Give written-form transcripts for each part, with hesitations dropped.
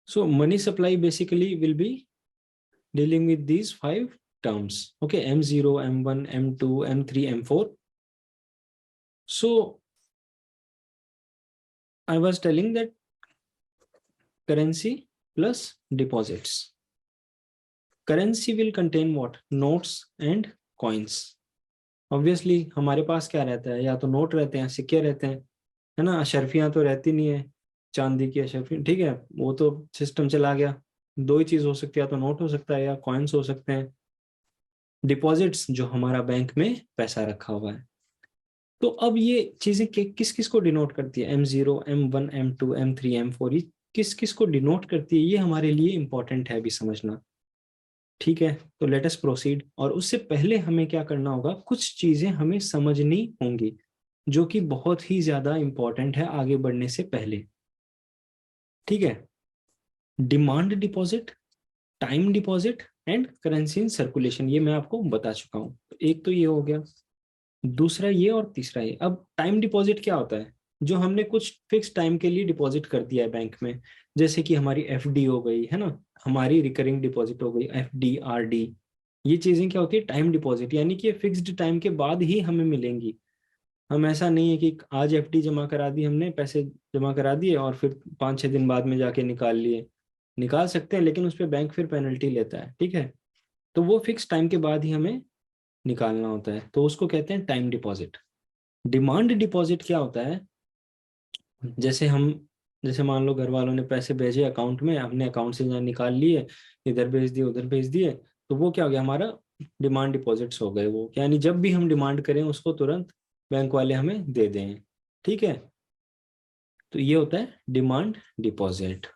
So money supply basically will be dealing with these 5 terms. Okay, M0, M1, M2, M3, M4. So I was telling that currency plus deposits. Currency will contain what? Notes and coins. Obviously हमारे पास क्या रहता है, या तो note रहते हैं, सिक्के रहते हैं, है ना, अशर्फियां तो रहती नहीं है, चांदी की अशर्फी, ठीक है, वो तो सिस्टम चला गया। दो ही चीज हो सकती है, या तो नोट हो सकता है या कॉइन्स हो सकते हैं। डिपॉजिट्स जो हमारा बैंक में पैसा रखा हुआ है। तो अब ये चीजें किस किस को डिनोट करती है, M0, M1, M2, M3, M4, ये किस किस को डिनोट करती है, ये हमारे लिए इंपॉर्टेंट है अभी समझना। ठीक है, तो लेट अस प्रोसीड। और उससे पहले हमें क्या करना होगा, कुछ चीजें हमें समझनी होंगी जो कि बहुत ही ज्यादा इंपॉर्टेंट है आगे बढ़ने से पहले। ठीक है, demand deposit, time deposit and currency in circulation, ये मैं आपको बता चुका हूं। एक तो ये हो गया, दूसरा ये, और तीसरा ये। अब टाइम डिपॉजिट क्या होता है, जो हमने कुछ फिक्स टाइम के लिए डिपॉजिट कर दिया है बैंक में, जैसे कि हमारी एफडी हो गई, है ना, हमारी रिकरिंग डिपॉजिट हो गई, एफडी, आरडी। ये चीजें क्या होती है, टाइम डिपॉजिट, यानी कि फिक्स्ड टाइम के बाद ही हमें मिलेंगी। हम ऐसा नहीं है कि आज एफडी जमा करा दी हमने, पैसे जमा करा दिए और फिर 5-6 दिन बाद में जाके निकाल लिए। निकाल सकते हैं, लेकिन उस पर बैंक फिर पेनल्टी लेता है। ठीक है, तो वो फिक्स टाइम के बाद ही हमें निकालना होता है, तो उसको कहते हैं टाइम डिपॉजिट। डिमांड डिपॉजिट क्या होता है, जैसे हम, जैसे मान लो घर वालों ने पैसे भेजे अकाउंट में, हमने अकाउंट से निकाल लिए, इधर भेज दिए उधर भेज दिए, तो वो क्या हो गया, हमारा डिमांड डिपॉजिट्स हो गए वो, यानी जब भी हम डिमांड करें उसको तुरंत बैंक वाले हमें दे दें। ठीक है, तो ये होता है डिमांड डिपॉजिट।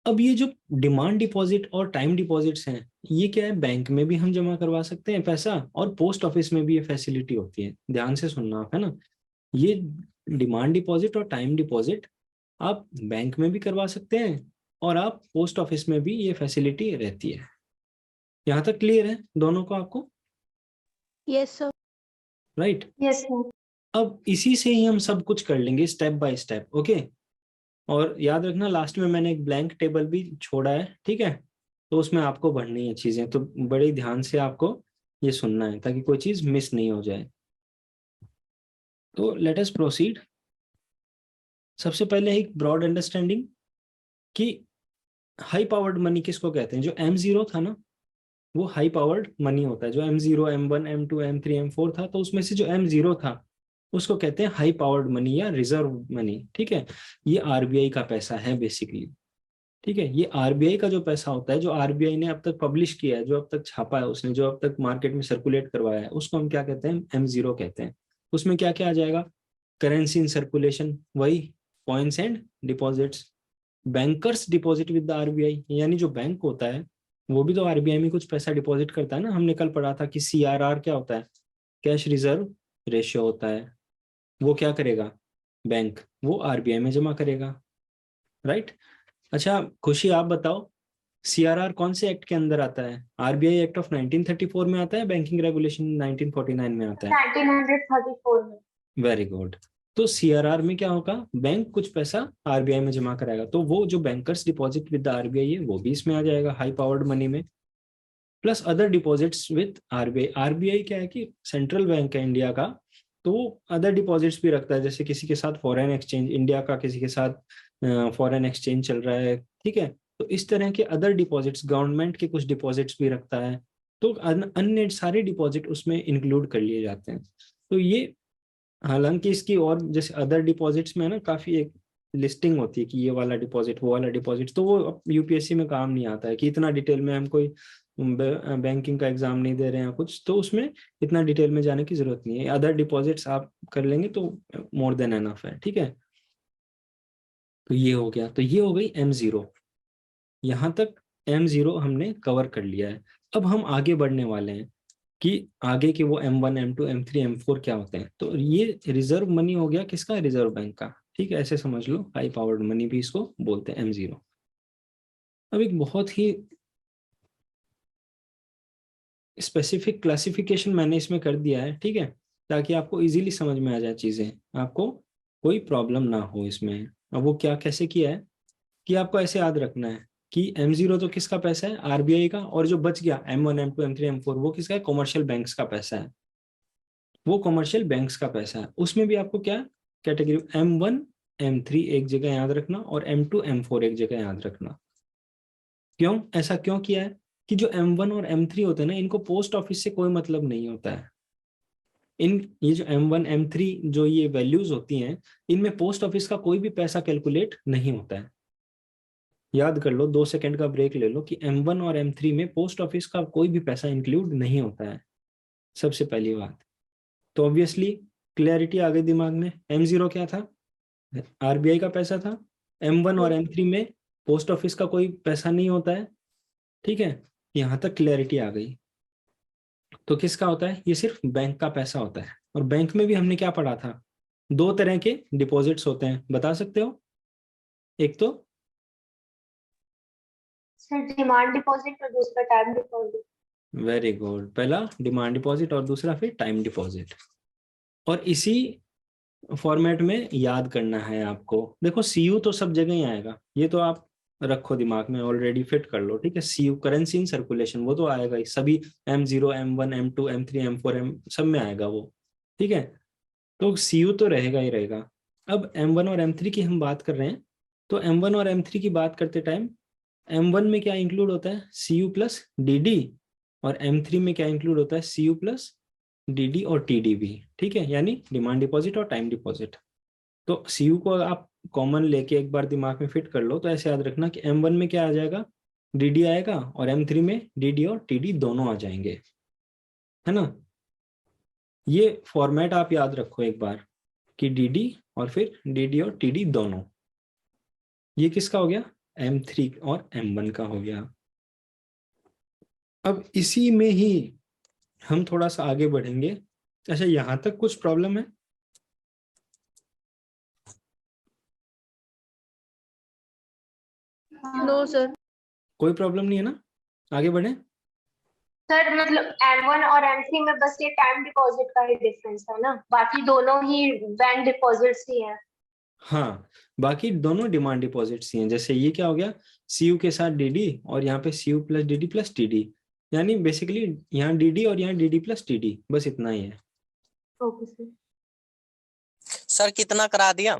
अब ये जो डिमांड डिपॉजिट और टाइम डिपॉजिट्स हैं, ये क्या है, बैंक में भी हम जमा करवा सकते हैं पैसा, और पोस्ट ऑफिस में भी ये फैसिलिटी होती है। ध्यान से सुनना आप, है ना। ये डिमांड डिपॉजिट और टाइम डिपॉजिट आप बैंक में भी करवा सकते हैं, और आप पोस्ट ऑफिस में भी ये फैसिलिटी रहती है। यहाँ तक क्लियर है दोनों को आपको? Yes sir. Right. Yes sir. अब इसी से ही हम सब कुछ कर लेंगे स्टेप बाय स्टेप। ओके, और याद रखना लास्ट में मैंने एक ब्लैंक टेबल भी छोड़ा है, ठीक है, तो उसमें आपको भरनी है चीजें, तो बड़े ध्यान से आपको ये सुनना है ताकि कोई चीज मिस नहीं हो जाए। तो लेट अस प्रोसीड। सबसे पहले एक ब्रॉड अंडरस्टैंडिंग कि हाई पावर्ड मनी किसको कहते हैं। जो M0 था ना, वो हाई पावर्ड मनी होता है। जो M0, M1, M2, M3, M4 था, तो उसमें से जो M0 था उसको कहते हैं हाई पावर्ड मनी या रिजर्व मनी। ठीक है, ये आरबीआई का पैसा है बेसिकली। ठीक है, ये आरबीआई का जो पैसा होता है, जो आरबीआई ने अब तक पब्लिश किया है, जो अब तक छापा है उसने, जो अब तक मार्केट में सर्कुलेट करवाया है, उसको हम क्या कहते हैं, M0 कहते हैं। उसमें क्या क्या आ जाएगा, करेंसी इन सर्कुलेशन, वही coins and deposits, bankers deposit with the RBI, यानी जो बैंक होता है वो भी तो आरबीआई में कुछ पैसा डिपॉजिट करता है ना। हमने कल पढ़ा था कि सीआरआर क्या होता है, कैश रिजर्व रेशियो होता है। वो क्या करेगा, बैंक, वो आरबीआई में जमा करेगा। राइट। अच्छा खुशी, आप बताओ, सीआरआर कौन से एक्ट के अंदर आता है? आरबीआई एक्ट ऑफ 1934 में आता है, बैंकिंग रेगुलेशन 1949 में आता है? 1934 में। Very good. तो सीआरआर में क्या होगा, बैंक कुछ पैसा आरबीआई में जमा कराएगा, तो वो जो बैंकर्स डिपॉजिट विद आरबीआई है वो भी इसमें आ जाएगा, हाई पावर्ड मनी में। Plus other deposits with RBI. RBI क्या है कि सेंट्रल बैंक है इंडिया का, तो वो अदर डिपॉजिट्स भी रखता है, जैसे किसी के साथ फॉरेन एक्सचेंज, इंडिया का किसी के साथ फॉरेन एक्सचेंज चल रहा है, ठीक है, तो इस तरह के अदर डिपॉजिट्स, गवर्नमेंट के कुछ डिपॉजिट्स भी रखता है, तो अन्य सारे डिपॉजिट उसमें इंक्लूड कर लिए जाते हैं। तो ये, हालांकि इसकी और जैसे अदर डिपॉजिट्स में है ना, काफी एक लिस्टिंग होती है कि ये वाला डिपॉजिट, वो वाला डिपॉजिट, तो वो यूपीएससी में काम नहीं आता है कि इतना डिटेल में हम कोई बैंकिंग का एग्जाम नहीं दे रहे हैं कुछ, तो उसमें इतना डिटेल में जाने की जरूरत नहीं है। अदर डिपॉजिट्स आप कर लेंगे तो मोर देन एनफ है। ठीक है, तो ये हो गया, तो ये हो गई M0। यहाँ तक M0 हमने कवर कर लिया है। अब हम आगे बढ़ने वाले हैं कि आगे के वो M1, M2, M3, M4 क्या होते हैं। तो ये रिजर्व मनी हो गया किसका, रिजर्व बैंक का। ठीक है, ऐसे समझ लो, हाई पावर्ड मनी भी इसको बोलते हैं, M0। अब एक बहुत ही स्पेसिफिक क्लासिफिकेशन मैंने इसमें कर दिया है, ठीक है, ताकि आपको इजीली समझ में आ जाए चीजें, आपको कोई प्रॉब्लम ना हो इसमें। अब वो क्या कैसे किया है कि आपको ऐसे याद रखना है कि M0 तो किसका पैसा है, आरबीआई का, और जो बच गया M1 M2 M3 M4 वो किसका है, कॉमर्शियल बैंक्स का पैसा है, वो कॉमर्शियल बैंक्स का पैसा है। उसमें भी आपको क्या कैटेगरी, M1 M3 एक जगह याद रखना और M2 M4 एक जगह याद रखना। क्यों ऐसा क्यों किया है कि जो M1 और M3 होते हैं ना, इनको पोस्ट ऑफिस से कोई मतलब नहीं होता है। ये जो M1 M3 जो ये वैल्यूज होती हैं, इनमें पोस्ट ऑफिस का कोई भी पैसा कैलकुलेट नहीं होता है। याद कर लो, 2 सेकंड का ब्रेक ले लो कि M1 और M3 में पोस्ट ऑफिस का कोई भी पैसा इंक्लूड नहीं होता है, सबसे पहली बात। तो ऑब्वियसली क्लैरिटी आ गई दिमाग में। M0 क्या था, आरबीआई का पैसा था। M1 और M3 में पोस्ट ऑफिस का कोई पैसा नहीं होता है, ठीक है, यहाँ तक क्लैरिटी आ गई। तो किसका होता है, ये सिर्फ बैंक का पैसा होता है। और बैंक में भी हमने क्या पढ़ा था, 2 तरह के डिपॉजिट्स होते हैं, बता सकते हो? एक तो सर डिमांड डिपॉजिट और दूसरा टाइम डिपॉजिट। वेरी गुड, पहला डिमांड डिपॉजिट और दूसरा फिर टाइम डिपॉजिट। और इसी फॉर्मेट में याद करना है आपको। देखो सीयू तो सब जगह ही आएगा, ये तो आप रखो दिमाग में, ऑलरेडी फिट कर लो, ठीक है। सीयू करेंसी इन सर्कुलेशन, वो तो आएगा ही, सभी M0 M1 M2 M3 M4 सब में आएगा वो, ठीक है। तो सीयू तो रहेगा ही रहेगा। अब M1 और M3 की हम बात कर रहे हैं, तो M1 और M3 की बात करते टाइम M1 में क्या इंक्लूड होता है, CU प्लस DD, और M3 में क्या इंक्लूड होता है, CU प्लस DD और TD भी, ठीक है, यानी डिमांड डिपॉजिट और टाइम डिपॉजिट। तो CU को आप कॉमन लेके एक बार दिमाग में फिट कर लो, तो ऐसे याद रखना कि M1 में क्या आ जाएगा, DD आएगा, और M3 में DD और TD दोनों आ जाएंगे, है ना। ये फॉर्मेट आप याद रखो एक बार कि DD और फिर DD और TD दोनों। ये किसका हो गया, M3 और M1 का हो गया। अब इसी में ही हम थोड़ा सा आगे बढ़ेंगे। अच्छा, यहां तक कुछ प्रॉब्लम है? No sir. कोई प्रॉब्लम नहीं है ना, आगे बढ़े। सर मतलब M1 और M3 में बस ये टाइम डिपॉजिट का ही डिफरेंस है ना, बाकी दोनों ही बैंक डिपॉजिट्स ही हैं। हाँ, बाकी दोनों डिमांड डिपॉजिट्स ही हैं। जैसे ये क्या हो गया, CU के साथ DD, और यहाँ पे CU plus DD plus TD, यानी बेसिकली यहाँ DD और यहाँ DD प्लस TD, बस इतना ही है। Okay sir. सर कितना करा दिया?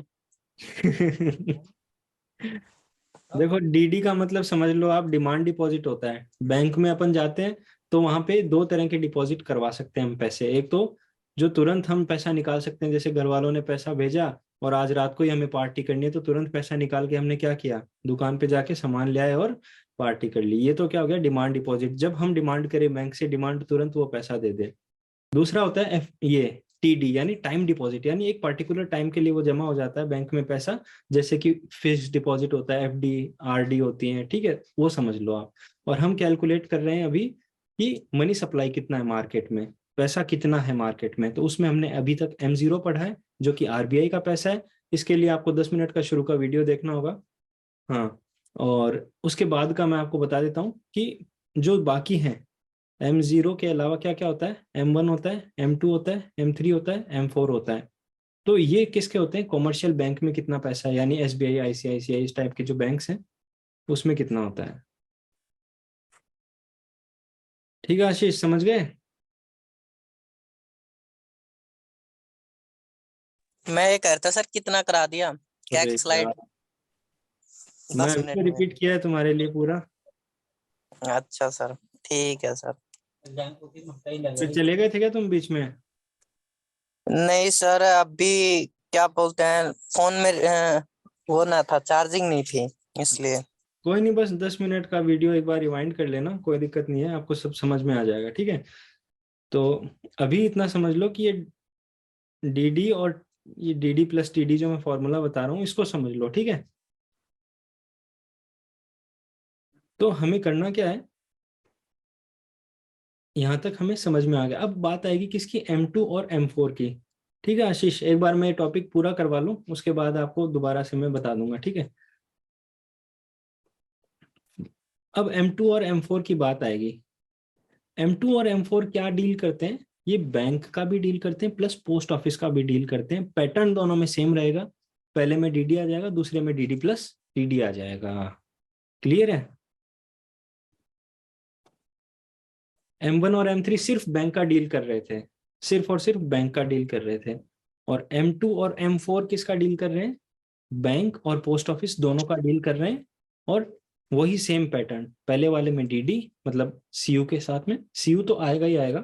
देखो DD का मतलब समझ लो आप, डिमांड डिपॉजिट होता है। बैंक में अपन जाते हैं तो वहां पे 2 तरह के डिपॉजिट करवा सकते हैं हम पैसे। एक तो जो तुरंत हम पैसा निकाल सकते हैं, जैसे घर वालों ने पैसा भेजा और आज रात को ही हमें पार्टी करनी है, तो तुरंत पैसा निकाल के हमने क्या किया, दुकान पे जाके सामान ले आए और पार्टी कर ली। ये तो क्या हो गया, डिमांड डिपॉजिट, जब हम डिमांड करें बैंक से, डिमांड तुरंत वो पैसा दे दे। दूसरा होता है ये TD, यानी टाइम डिपॉजिट, यानी एक पर्टिकुलर टाइम के लिए वो जमा हो जाता है बैंक में पैसा, जैसे कि फिक्स्ड डिपॉजिट होता है, FD RD होती है, ठीक है, वो समझ लो आप। और हम कैलकुलेट कर रहे हैं अभी कि मनी सप्लाई कितना है मार्केट में, पैसा कितना है मार्केट में। तो उसमें हमने अभी तक M0 पढ़ा है, जो कि RBI का पैसा है। इसके लिए आपको 10 मिनट का शुरू का वीडियो देखना होगा। हाँ, और उसके बाद का मैं आपको बता देता हूँ कि जो बाकी हैं M0 के अलावा क्या क्या होता है, M1 होता है, M2 होता है, M3 होता है, M4 होता है। तो ये किसके होते हैं, कॉमर्शियल बैंक में कितना पैसा है, यानी SBI ICICI इस टाइप के जो बैंक्स हैं उसमें कितना होता है। ठीक है आशीष, समझ गए? मैं ये कहता सर कितना करा दिया, अरे एक स्लाइड यार, मैं 10 अभी मिनट में। रिपीट किया है तुम्हारे लिए पूरा। अच्छा सर, ठीक है सर। फिर चले गए थे क्या तुम बीच में? नहीं सर, अभी क्या बोलते हैं, फोन में वो ना था, चार्जिंग नहीं थी इसलिए। कोई नहीं, बस 10 मिनट का वीडियो एक बार रिवाइंड कर लेना, कोई दिक्कत नहीं है, आपको सब समझ में आ जाएगा, ठीक है। तो अभी इतना समझ लो कि ये DD और ये DD प्लस TD जो मैं फॉर्मूला बता रहा हूँ, इसको समझ लो, ठीक है। तो हमें करना क्या है, यहां तक हमें समझ में आ गया। अब बात आएगी किसकी, M2 और M4 की। ठीक है आशीष, एक बार मैं टॉपिक पूरा करवा लूं, उसके बाद आपको दोबारा से मैं बता दूंगा, ठीक है। अब M2 और M4 की बात आएगी। M2 और M4 क्या डील करते हैं, ये बैंक का भी डील करते हैं प्लस पोस्ट ऑफिस का भी डील करते हैं। पैटर्न दोनों में सेम रहेगा, पहले में DD आ जाएगा, दूसरे में DD प्लस टीडी आ जाएगा। क्लियर है? M1 और M3 सिर्फ बैंक का डील कर रहे थे, सिर्फ और सिर्फ बैंक का डील कर रहे थे। और M2 और M4 किसका डील कर रहे हैं? बैंक और पोस्ट ऑफिस दोनों का डील कर रहे हैं। और वही सेम पैटर्न, पहले वाले में डीडी मतलब सीयू के साथ में, सीयू तो आएगा ही आएगा,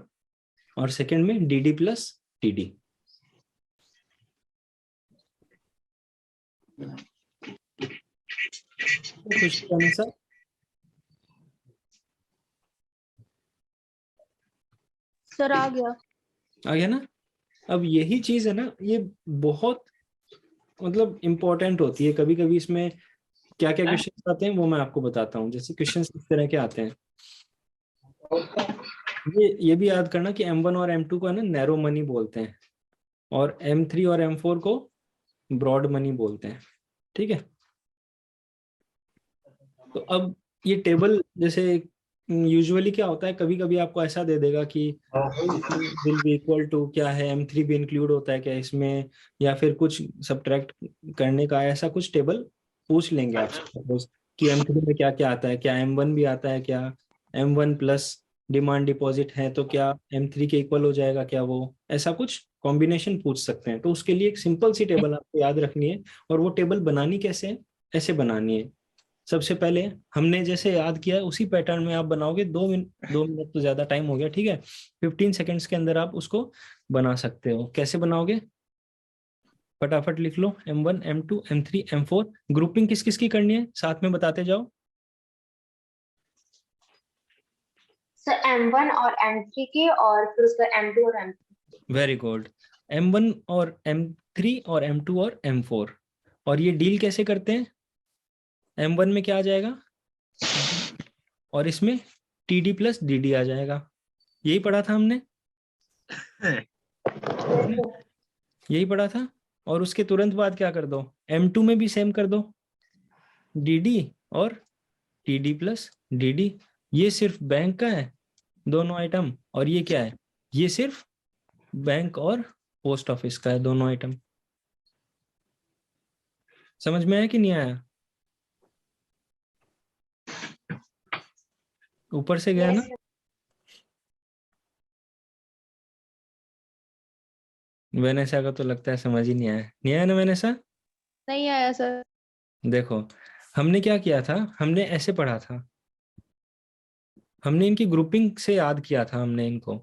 और सेकंड में डीडी प्लस टीडी। खुश रहना सर। सर आ गया। आ गया ना? अब यही चीज है ना, ये बहुत मतलब इम्पोर्टेंट होती है। कभी कभी इसमें क्या क्या क्वेश्चन आते हैं वो मैं आपको बताता हूँ। जैसे क्वेश्चन इस तरह के आते हैं, ये भी याद करना कि M1 और M2 को है ना नैरो मनी बोलते हैं, और M3 और M4 को ब्रॉड मनी बोलते हैं। ठीक है? तो अब ये टेबल जैसे यूजुअली क्या होता है, कभी कभी आपको ऐसा दे देगा कि विल बी इक्वल टू क्या है, M3 भी इंक्लूड होता है क्या इसमें, या फिर कुछ सब्ट्रैक्ट करने का ऐसा कुछ टेबल पूछ लेंगे आपसे। सपोज कि M3 में क्या क्या आता है, क्या M1 भी आता है क्या, M1 प्लस डिमांड डिपॉजिट है तो क्या M3 के इक्वल हो जाएगा क्या, वो ऐसा कुछ कॉम्बिनेशन पूछ सकते हैं। तो उसके लिए एक सिंपल सी टेबल आपको याद रखनी है। और वो टेबल बनानी कैसे है? ऐसे बनानी है। सबसे पहले हमने जैसे याद किया उसी पैटर्न में आप बनाओगे। 2 मिनट तो ज्यादा टाइम हो गया, ठीक है? 15 सेकेंड्स के अंदर आप उसको बना सकते हो। कैसे बनाओगे? फटाफट लिख लो। M1 M2 M3 M4। Grouping किस किस की करनी है साथ में बताते जाओ। सर M1 और M3 की, और फिर उसका M2 और M3। Very good. M1 और M3 और M2 और M4। और ये डील कैसे करते हैं? M1 में क्या आ जाएगा, और इसमें TD प्लस DD आ जाएगा। यही पढ़ा था हमने, यही पढ़ा था। और उसके तुरंत बाद क्या कर दो, M2 में भी सेम कर दो, DD और TD प्लस DD। ये सिर्फ बैंक का है दोनों आइटम, और ये क्या है, ये सिर्फ बैंक और पोस्ट ऑफिस का है दोनों आइटम। समझ में आया कि नहीं आया? ऊपर से गया ना? वेनेसा का तो लगता है समझ ही नहीं आया। नहीं आया ना वेनेसा? नहीं आया सर। देखो हमने क्या किया था, हमने ऐसे पढ़ा था, हमने इनकी ग्रुपिंग से याद किया था हमने इनको,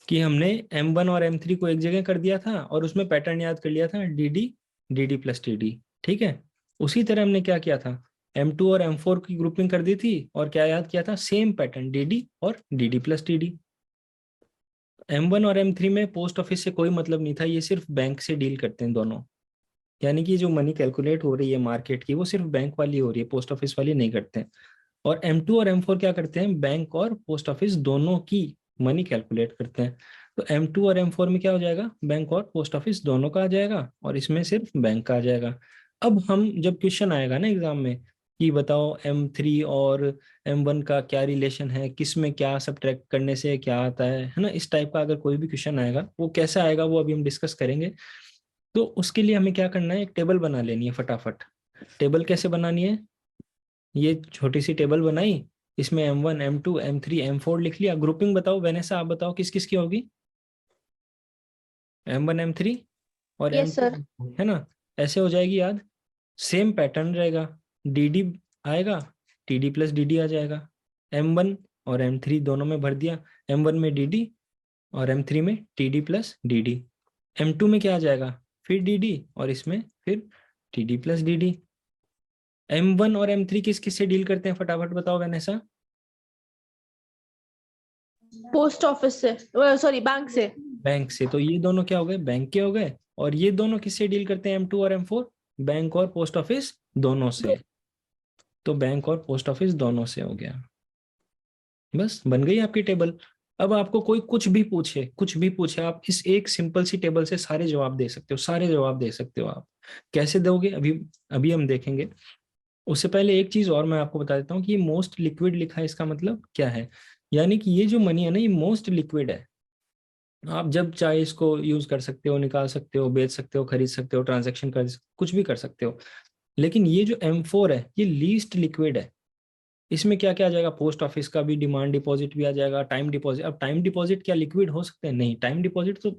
कि हमने M1 और M3 को एक जगह कर दिया था और उसमें पैटर्न याद कर लिया था DD DD प्लस TD। ठीक है? उसी तरह हमने क्या किया था, M2 और M4 की ग्रुपिंग कर दी थी और क्या याद किया था, सेम पैटर्न DD और DD प्लस TD। M1 और M3 में पोस्ट ऑफिस से कोई मतलब नहीं था, ये सिर्फ बैंक से डील करते हैं दोनों। यानी कि जो मनी कैलकुलेट हो रही है मार्केट की वो सिर्फ बैंक वाली हो रही है, पोस्ट ऑफिस वाली नहीं करते हैं। और M2 और M4 क्या करते हैं, बैंक और पोस्ट ऑफिस दोनों की मनी कैलकुलेट करते हैं। तो M2 और M4 में क्या हो जाएगा, बैंक और पोस्ट ऑफिस दोनों का आ जाएगा, और इसमें सिर्फ बैंक का आ जाएगा। अब हम जब क्वेश्चन आएगा ना एग्जाम में कि बताओ M3 और M1 का क्या रिलेशन है, किस में क्या सब्ट्रैक्ट करने से क्या आता है ना, इस टाइप का अगर कोई भी क्वेश्चन आएगा, वो कैसा आएगा वो अभी हम डिस्कस करेंगे। तो उसके लिए हमें क्या करना है, एक टेबल बना लेनी है फटाफट। टेबल कैसे बनानी है, ये छोटी सी टेबल बनाई, इसमें M1 M2 M3 M4 लिख लिया। ग्रुपिंग बताओ वेनेसा, आप बताओ किस किस की होगी। M1 M3 और यस सर। M2 है ना, ऐसे हो जाएगी याद। सेम पैटर्न रहेगा, DD आएगा, TD प्लस DD आ जाएगा। M1 और M3 दोनों में भर दिया, M1 में DD और M3 में TD प्लस DD। M2 में क्या आ जाएगा, फिर DD और इसमें फिर TD प्लस DD। M1 और M3 किस किस से डील करते हैं फटाफट बताओ वेनेसा। पोस्ट ऑफिस से, सॉरी बैंक से। बैंक से। तो ये दोनों क्या हो गए, बैंक के हो गए। और ये दोनों किससे डील करते हैं, M2 और M4, बैंक और पोस्ट ऑफिस दोनों से। तो बैंक और पोस्ट ऑफिस दोनों से हो गया। बस बन गई आपकी टेबल। अब आपको कोई कुछ भी पूछे, कुछ भी पूछे, आप इस एक सिंपल सी टेबल से सारे जवाब दे सकते हो, सारे जवाब दे सकते हो। आप कैसे दोगे अभी अभी हम देखेंगे। उससे पहले एक चीज और मैं आपको बता देता हूँ कि ये मोस्ट लिक्विड लिखा है, इसका मतलब क्या है। यानी कि ये जो मनी है ना, ये मोस्ट लिक्विड है। आप जब चाहे इसको यूज कर सकते हो, निकाल सकते हो, बेच सकते हो, खरीद सकते हो, ट्रांजैक्शन कर कुछ भी कर सकते हो। लेकिन ये जो M4 है ये लीस्ट लिक्विड है। इसमें क्या क्या आ जाएगा, पोस्ट ऑफिस का भी डिमांड डिपॉजिट भी आ जाएगा, टाइम डिपॉजिट। अब टाइम डिपॉजिट क्या लिक्विड हो सकते हैं? नहीं, टाइम डिपॉजिट तो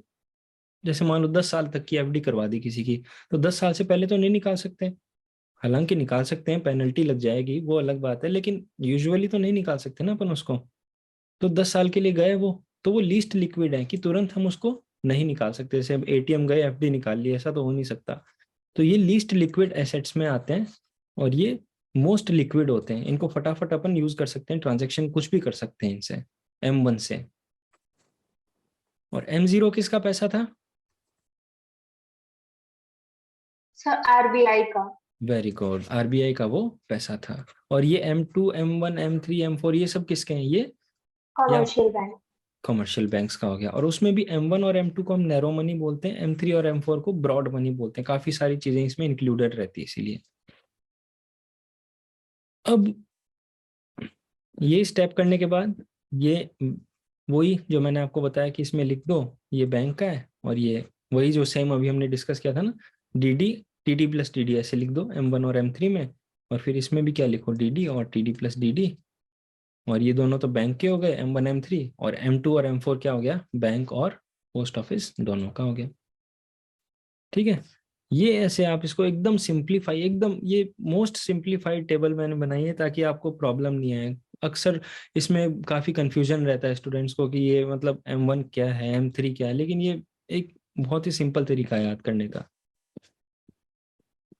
जैसे मान लो 10 साल तक की एफडी करवा दी किसी की, तो 10 साल से पहले तो नहीं निकाल सकते। हालांकि निकाल सकते हैं, पेनल्टी लग जाएगी वो अलग बात है, लेकिन यूजुअली तो नहीं निकाल सकते ना अपन उसको। तो 10 साल के लिए गए वो, तो वो लीस्ट लिक्विड है कि तुरंत हम उसको नहीं निकाल सकते। जैसे अब एटीएम गए एफडी निकाल ली, ऐसा तो हो नहीं सकता। तो ये लीस्ट लिक्विड एसेट्स में आते हैं और ये मोस्ट लिक्विड होते हैं। इनको फटाफट अपन यूज कर सकते हैं, ट्रांजेक्शन कुछ भी कर सकते हैं इनसे, M1 से। और M0 किसका पैसा था? सर आरबीआई का। वेरी गुड, आरबीआई का वो पैसा था। और ये M2 M1 M3 M4 ये सब किसके हैं ये? या कमर्शियल बैंक। कमर्शियल बैंक्स का हो गया। और उसमें भी M1 और M2 को हम नैरो मनी बोलते हैं, M3 और M4 को ब्रॉड मनी बोलते हैं। काफी सारी चीजें इसमें इंक्लूडेड रहती है इसीलिए। अब ये स्टेप करने के बाद ये वही जो मैंने आपको बताया कि इसमें लिख दो ये बैंक का है, और ये वही जो सेम अभी हमने डिस्कस किया था ना, डीडी टीडी प्लस टीडी ऐसे लिख दो M1 और M3 में। और फिर इसमें भी क्या लिखो, डीडी और टीडी प्लस डीडी। और ये दोनों तो बैंक के हो गए M1 M3, और M2 और M4 क्या हो गया, बैंक और पोस्ट ऑफिस दोनों का हो गया। ठीक है, ये ऐसे आप इसको एकदम सिंप्लीफाई, एकदम ये मोस्ट सिंप्लीफाइड टेबल मैंने बनाई है ताकि आपको प्रॉब्लम नहीं आए। अक्सर इसमें काफी कंफ्यूजन रहता है स्टूडेंट्स को कि ये मतलब M1 क्या है, M3 क्या है, लेकिन ये एक बहुत ही सिंपल तरीका है याद करने का।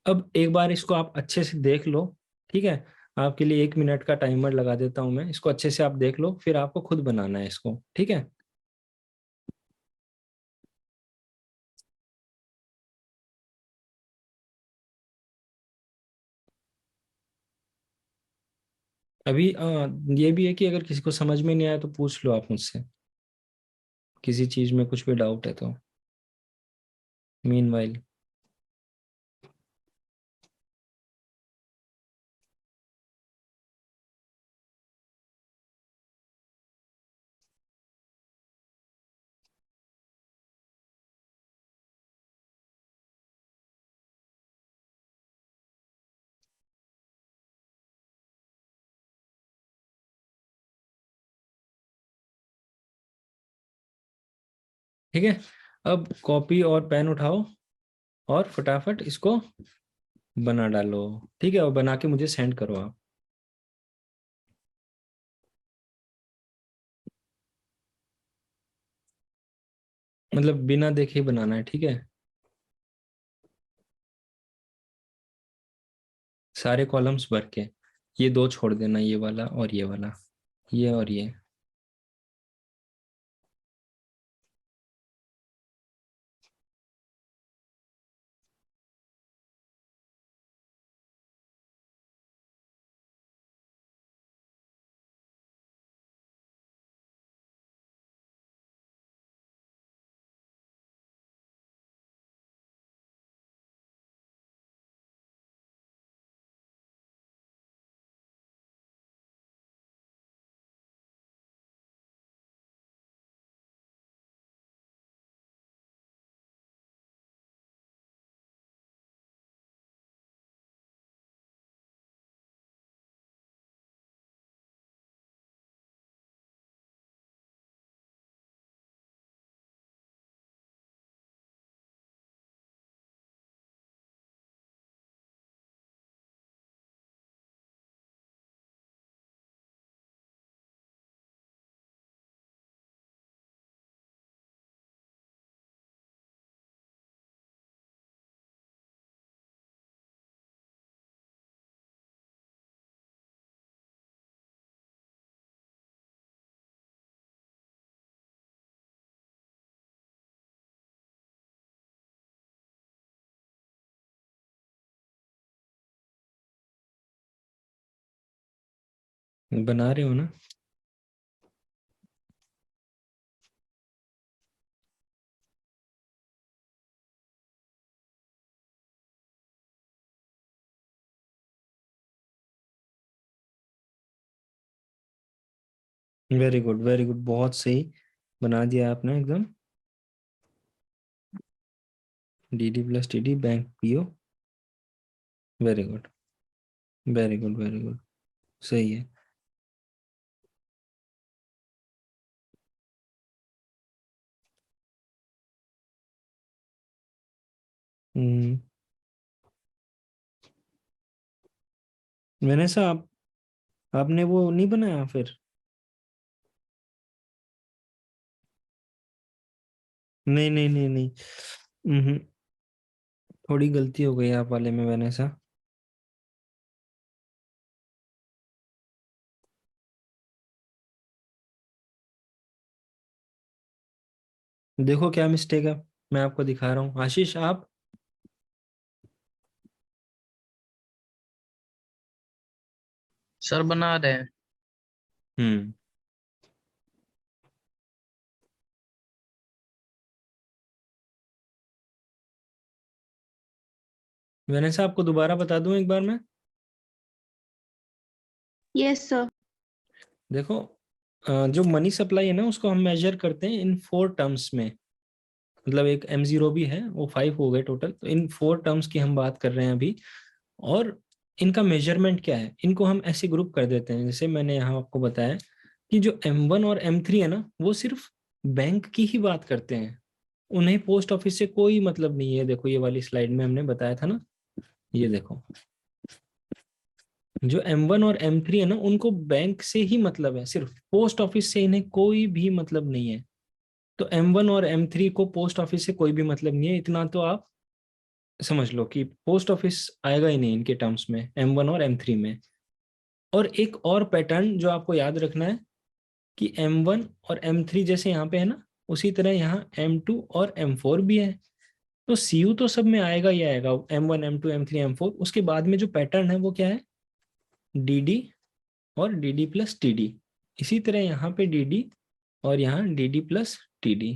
अब एक बार इसको आप अच्छे से देख लो, ठीक है। आपके लिए 1 मिनट का टाइमर लगा देता हूं मैं, इसको अच्छे से आप देख लो, फिर आपको खुद बनाना है इसको, ठीक है। अभी ये भी है कि अगर किसी को समझ में नहीं आया तो पूछ लो आप मुझसे, किसी चीज में कुछ भी डाउट है तो। मीनवाइल ठीक है। अब कॉपी और पेन उठाओ और फटाफट इसको बना डालो, ठीक है। और बना के मुझे सेंड करो आप। मतलब बिना देखे ही बनाना है, ठीक है। सारे कॉलम्स भर के, ये दो छोड़ देना, ये वाला और ये वाला, ये और ये। बना रहे हो ना? वेरी गुड वेरी गुड, बहुत सही बना दिया आपने एकदम। DD plus TD bank PO very good, very good, very good, सही है। हम्म, वेनेसा आपने वो नहीं बनाया फिर? नहीं नहीं नहीं नहीं। थोड़ी गलती हो गई आप वाले में वेनेसा। देखो क्या मिस्टेक है, मैं आपको दिखा रहा हूँ। आशीष आप सर बना रहे हैं। हम्म, वेनेसा आपको दोबारा बता दूं एक बार मैं? Yes sir. देखो जो मनी सप्लाई है ना, उसको हम मेजर करते हैं इन 4 टर्म्स में। मतलब एक M0 भी है, वो 5 हो गए टोटल, तो इन 4 टर्म्स की हम बात कर रहे हैं अभी। और इनका मेजरमेंट क्या है, इनको हम ऐसे ग्रुप कर देते हैं, जैसे मैंने यहाँ आपको बताया कि जो M1 और M3 है ना, वो सिर्फ बैंक की ही बात करते हैं, उन्हें पोस्ट ऑफिस से कोई मतलब नहीं है। देखो ये वाली स्लाइड में हमने बताया था ना, ये देखो जो M1 और M3 है ना, उनको बैंक से ही मतलब है, सिर्फ पोस्ट ऑफिस से इन्हें कोई भी मतलब नहीं है। तो M1 और M3 को पोस्ट ऑफिस से कोई भी मतलब नहीं है, इतना तो आप समझ लो कि पोस्ट ऑफिस आएगा ही नहीं इनके टर्म्स में, M1 और M3 में। और एक और पैटर्न जो आपको याद रखना है कि M1 और M3 जैसे यहाँ पे है ना, उसी तरह यहाँ M2 और M4 भी है। तो CU तो सब में आएगा ही आएगा, M1 M2 M3 M4। उसके बाद में जो पैटर्न है वो क्या है, DD और DD प्लस TD। इसी तरह यहाँ पे DD और यहाँ DD प्लस TD।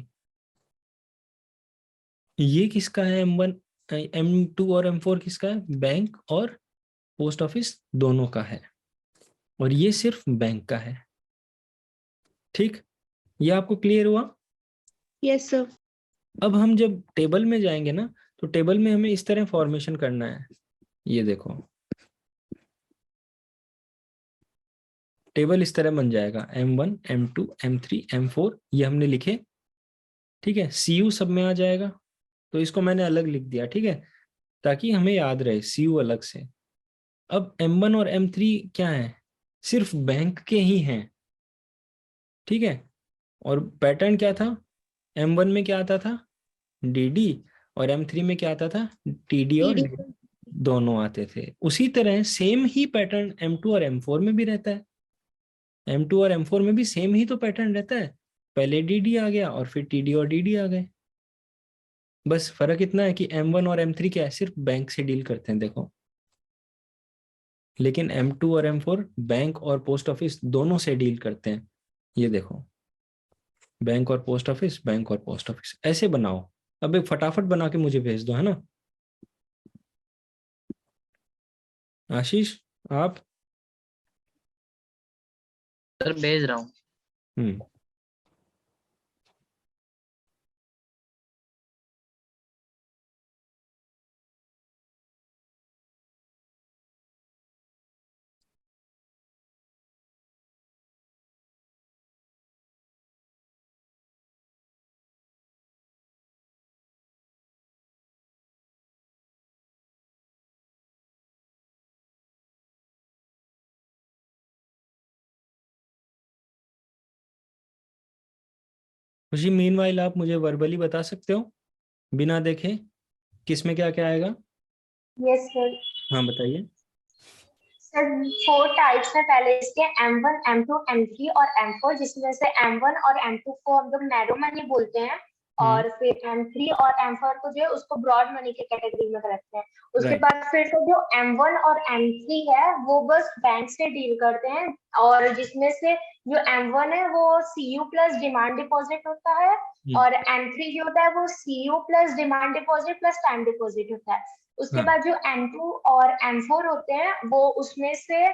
ये किसका है, M1 M2 और M4 किसका है, बैंक और पोस्ट ऑफिस दोनों का है। और ये सिर्फ बैंक का है। ठीक, ये आपको क्लियर हुआ? Yes sir. अब हम जब टेबल में जाएंगे ना, तो टेबल में हमें इस तरह फॉर्मेशन करना है। ये देखो टेबल इस तरह बन जाएगा, M1 M2 M3 M4 ये हमने लिखे। ठीक है, CU सब में आ जाएगा, तो इसको मैंने अलग लिख दिया, ठीक है, ताकि हमें याद रहे CU अलग से। अब M1 और M3 क्या है, सिर्फ बैंक के ही हैं। ठीक है, और पैटर्न क्या था, M1 में क्या आता था, DD, और M3 में क्या आता था, TD और टीडी। DD दोनों आते थे। उसी तरह सेम ही पैटर्न M2 और M4 में भी रहता है। M2 और M4 में भी सेम ही तो पैटर्न रहता है, पहले DD आ गया और फिर TD और DD आ गए। बस फर्क इतना है कि M1 और M3 क्या है, सिर्फ बैंक से डील करते हैं, देखो। लेकिन M2 और M4 बैंक और पोस्ट ऑफिस दोनों से डील करते हैं। ये देखो, बैंक और पोस्ट ऑफिस, बैंक और पोस्ट ऑफिस, ऐसे बनाओ। अब एक फटाफट बना के मुझे भेज दो, है ना आशीष आप? सर भेज रहा हूँ। हम्म, खुशी मीनवाइल आप मुझे वर्बली बता सकते हो बिना देखे किस में क्या क्या आएगा? Yes sir. हाँ बताइए। सर 4 टाइप्स है पहले इसके, M1 M2 M3 और M4, जिसमें से M1 और M2 को हम लोग नैरो मनी बोलते हैं, और फिर M3 और M4 को जो है उसको ब्रॉड मनी के कैटेगरी में रखते हैं। उसके राइट, बाद फिर से जो M1 और M3 है वो बस बैंक से डील करते हैं, और जिसमें से जो M1 है वो CU प्लस डिमांड डिपॉजिट होता है, और M3 जो होता है वो CU plus demand deposit plus time deposit होता है। उसके हाँ, बाद जो M2 और M4 होते हैं वो उसमें से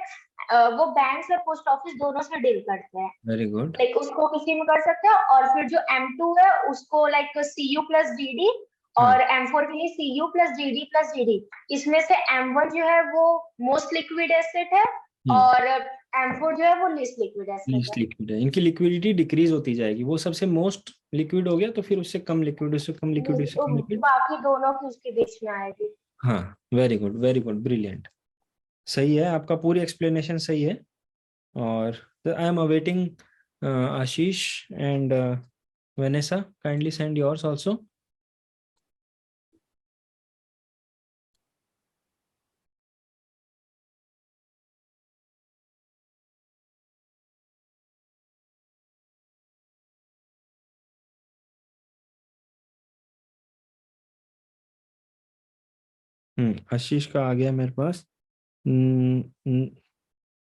वो बैंक और पोस्ट ऑफिस दोनों से डील करते हैं, वेरी गुड, लाइक उसको किसी में कर सकते हैं। और फिर जो M2 है उसको लाइक CU प्लस DD और M4 के लिए Cu plus Gd plus Gd। इसमें से M1 जो है वो मोस्ट लिक्विड एसिड है और M4 जो है वो लीस्ट लिक्विड एसिड लीस्ट है। लिक्विड है, इनकी लिक्विडिटी डिक्रीज होती जाएगी, वो सबसे मोस्ट लिक्विड हो गया तो फिर उससे कम लिक्विड, उससे कम लिक्विड, उससे कम लिक्विड। बाकी दोनों की उसके बीच में आएगी। हाँ, वेरी गुड, ब्रिलियंट, सही है, आपका पूरी एक्सप्लेनेशन सही है। और I am awaiting Ashish and Vanessa, kindly send yours also. Ashish का आ गया मेरे पास। हम्म, हम्म,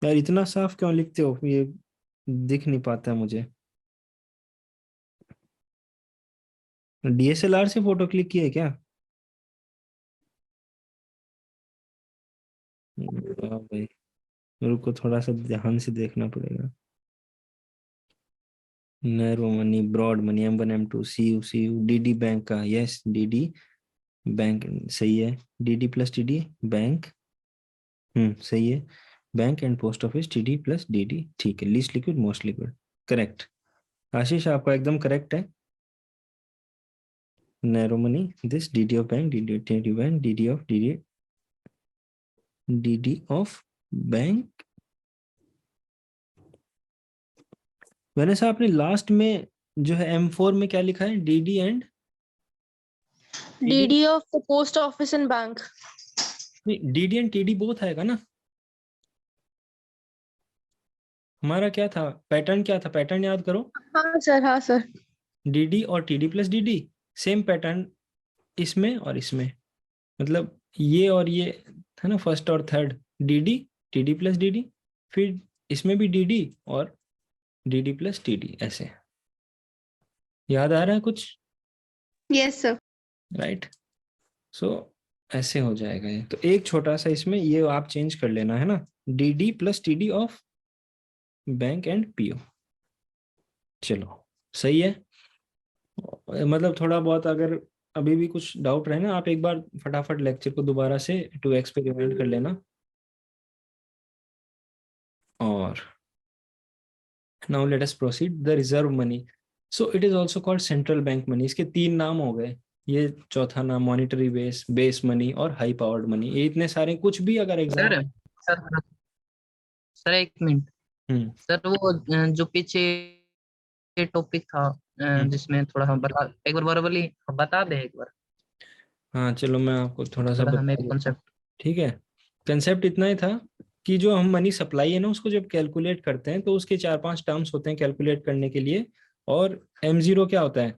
यार इतना साफ क्यों लिखते हो, ये दिख नहीं पाता मुझे। डीएसएलआर से फोटो क्लिक किए क्या? भाई रुको, थोड़ा सा ध्यान से देखना पड़ेगा। Narrow money, broad money, M1 M2 CU DD bank का, यस डीडी बैंक सही है। डीडी प्लस टीडी बैंक, सही है। Bank and post office TD plus DD, ठीक है। Least liquid most liquid, correct. Ashish आपका एकदम करेक्ट है। Narrow money, this DD of bank, DD bank, DD of bank. मैंने साहब आपने लास्ट में जो है M4 में क्या लिखा है? DD and DD of the post office and bank. DD and TD both आएगा ना? हमारा क्या था पैटर्न, क्या था पैटर्न याद करो। हाँ सर, हाँ सर। डीडी और TD plus DD, same pattern इसमें और इसमें, मतलब ये और ये है ना, फर्स्ट और third DD, TD plus DD, फिर इसमें भी डीडी और डीडी प्लस टीडी, ऐसे। याद आ रहा है कुछ? Yes sir. राइट, सो ऐसे हो जाएगा ये। तो एक छोटा सा इसमें ये आप चेंज कर लेना है ना, DD plus TD of bank and PO. चलो सही है। मतलब थोड़ा बहुत अगर अभी भी कुछ डाउट रहे ना, आप एक बार फटाफट लेक्चर को दोबारा से 2x पे रिवाइंड कर लेना। और now let us proceed. The reserve money, so it is also called central bank money. इसके 3 नाम हो गए, ये चौथा नाम मॉनिटरी बेस, बेस मनी और हाई पावर्ड मनी। ये इतने सारे, कुछ भी अगर एग्जाम। सर सर सर एक मिनट। सर वो जो पीछे टॉपिक था जिसमें थोड़ा हम बता, एक बार बराबरली बता दे एक बार। हाँ चलो मैं आपको थोड़ा सा थोड़ा हमें बता देता हूँ। कॉन्सेप्ट। ठीक है, कंसेप्ट इतना ही था कि जो हम मनी सप्लाई है ना, उसको जब कैलकुलेट करते हैं तो उसके 4-5 टर्म्स होते हैं कैलकुलेट करने के लिए। और M0 क्या होता है?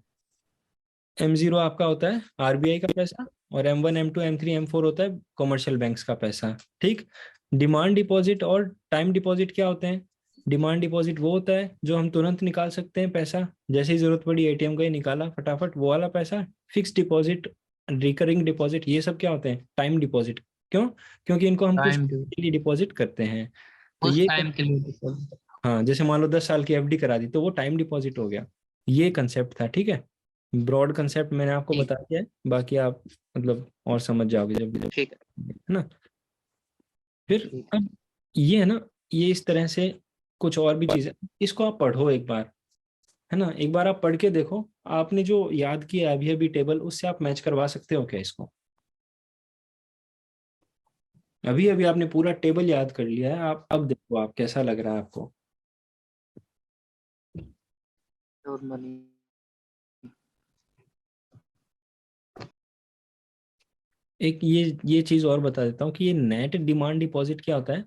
M0 आपका होता है RBI का पैसा, और M1 M2 M3 M4 होता है कॉमर्शियल बैंक्स का पैसा। ठीक। डिमांड डिपॉजिट और टाइम डिपॉजिट क्या होते हैं? डिमांड डिपॉजिट वो होता है जो हम तुरंत निकाल सकते हैं पैसा, जैसे ही जरूरत पड़ी ATM गए निकाला फटाफट, वो वाला पैसा। फिक्स डिपॉजिट, रिकरिंग डिपॉजिट, ये सब क्या होते हैं? Time deposit. क्यों? क्योंकि इनको हम कुछ टाइम के लिए डिपॉजिट करते हैं। तो उस ये, टाइम के लिए डिपॉजिट। हाँ जैसे मान लो 10 साल की FD करा दी तो वो टाइम डिपॉजिट हो गया। ये कंसेप्ट था, ठीक है। ब्रॉड कंसेप्ट मैंने आपको ठीक। बता दिया है, बाकी आप मतलब और समझ जाओगे जब ठीक है ना। फिर अब ये है ना, ये इस तरह से कुछ और भी चीजें, इसको आप पढ़ो एक बार, है ना। एक बार आप पढ़ के देखो, आपने जो याद किया अभी अभी टेबल, उससे आप मैच करवा सकते हो क्या इसको? अभी अभी आपने पूरा टेबल याद कर लिया है, आप अब देखो आप कैसा लग रहा है आपको। और मनी। एक ये चीज और बता देता हूँ कि ये नेट डिमांड डिपॉजिट क्या होता है।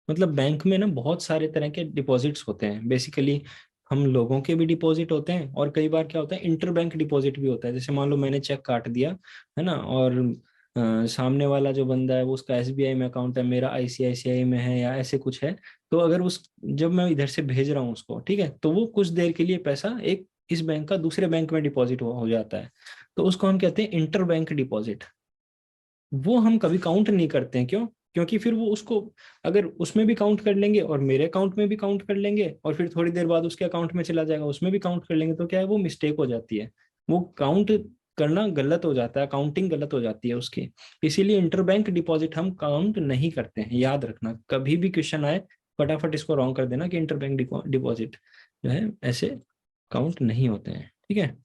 मतलब बैंक में ना बहुत सारे तरह के डिपॉजिट्स होते हैं बेसिकली। हम लोगों के भी डिपॉजिट होते हैं, और कई बार क्या होता है इंटर बैंक डिपॉजिट भी होता है। जैसे मान लो मैंने चेक काट दिया, है ना, और सामने वाला जो बंदा है वो उसका SBI में अकाउंट है, मेरा ICICI में है या ऐसे कुछ है। तो अगर उस जब मैं इधर से भेज रहा हूँ उसको, ठीक है, तो वो कुछ देर के लिए पैसा एक इस बैंक का दूसरे बैंक में डिपॉजिट हो जाता है। तो उसको हम कहते हैं इंटर बैंक डिपॉजिट। वो हम कभी काउंट नहीं करते हैं, क्यों? क्योंकि फिर वो उसको अगर उसमें भी काउंट कर लेंगे और मेरे अकाउंट में भी काउंट कर लेंगे, और फिर थोड़ी देर बाद उसके अकाउंट में चला जाएगा उसमें भी काउंट कर लेंगे, तो क्या है वो मिस्टेक हो जाती है। वो काउंट करना गलत हो जाता है, काउंटिंग गलत हो जाती है उसकी। इसीलिए इंटरबैंक डिपॉजिट हम काउंट नहीं करते हैं, याद रखना। कभी भी क्वेश्चन आए फटाफट इसको रॉन्ग कर देना कि इंटरबैंक डिपॉजिट जो है ऐसे काउंट नहीं होते हैं, ठीक है।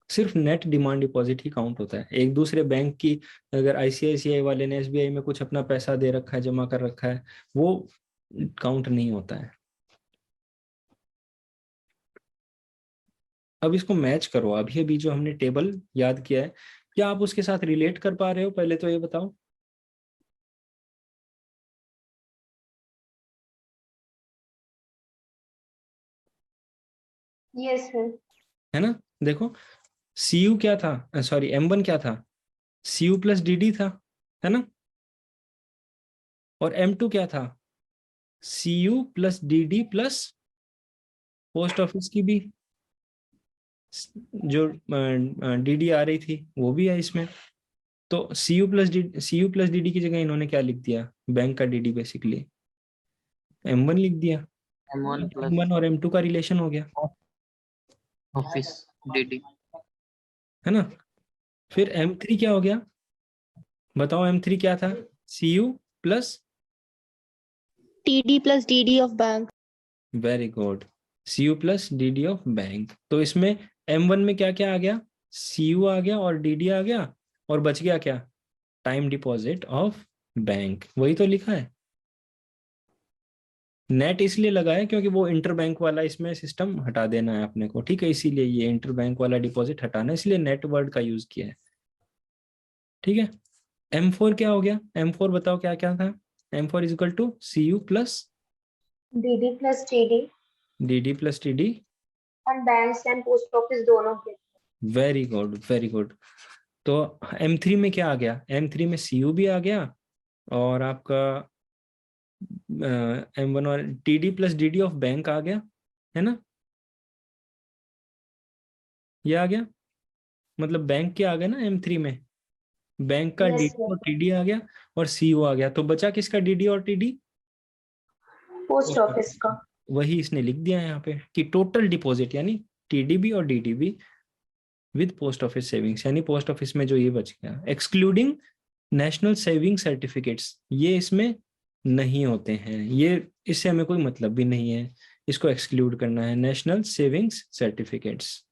सिर्फ नेट डिमांड डिपॉजिट ही काउंट होता है। एक दूसरे बैंक की, अगर आईसीआईसीआई वाले ने एसबीआई में कुछ अपना पैसा दे रखा है, जमा कर रखा है, वो काउंट नहीं होता है। अब इसको मैच करो, अभी अभी जो हमने टेबल याद किया है, क्या आप उसके साथ रिलेट कर पा रहे हो? पहले तो ये बताओ। Yes sir. है ना? देखो, सी यू क्या था, सॉरी M1 क्या था, सी यू प्लस डी था, है ना? और M2 क्या था, C U plus D plus post office की भी जो डी आ रही थी वो भी है इसमें। तो सी यू प्लस डी की जगह इन्होंने क्या लिख दिया, बैंक का डी बेसिकली M1 लिख दिया। M1 प्लस M1 और M2 का रिलेशन हो गया, ऑफिस DD। है ना? फिर M3 क्या हो गया, बताओ M3 क्या था, C U plus, TD plus DD of bank. Very good, C U plus D of bank. तो इसमें M1 में क्या क्या आ गया, सी यू आ गया और डी आ गया, और बच गया क्या, टाइम डिपॉजिट ऑफ बैंक। वही तो लिखा है। नेट इसलिए लगा है क्योंकि वो इंटर बैंक वाला इसमें सिस्टम हटा देना है अपने को, ठीक है, इसीलिए ये इंटर बैंक वाला डिपॉजिट हटाना है, इसलिए नेट वर्ड का यूज किया है, ठीक है। M4 क्या हो गया, M4 बताओ क्या क्या था, M4 is equal to C U plus DD plus TD D plus T D. और बैंक्स एंड पोस्ट ऑफिस दोनों के। Very good very good. तो M3 में क्या आ गया, M3 में सी यू भी आ गया, और आपका M1 और T plus D of bank आ गया, है ना? ये आ गया, मतलब बैंक क्या आ गया ना M3 में, बैंक का Yes, डी sir. और टी आ गया, और सी यू आ गया। तो बचा किसका डी और टी? पोस्ट ऑफिस का। वही इसने लिख दिया यहाँ पे कि टोटल डिपॉजिट यानी टीडीबी और DDB with post office savings, यानी पोस्ट ऑफिस में जो ये बच गया, एक्सक्लूडिंग नेशनल सेविंग सर्टिफिकेट्स, ये इसमें नहीं होते हैं, ये इससे हमें कोई मतलब भी नहीं है, इसको एक्सक्लूड करना है, नेशनल सेविंग्स सर्टिफिकेट्स,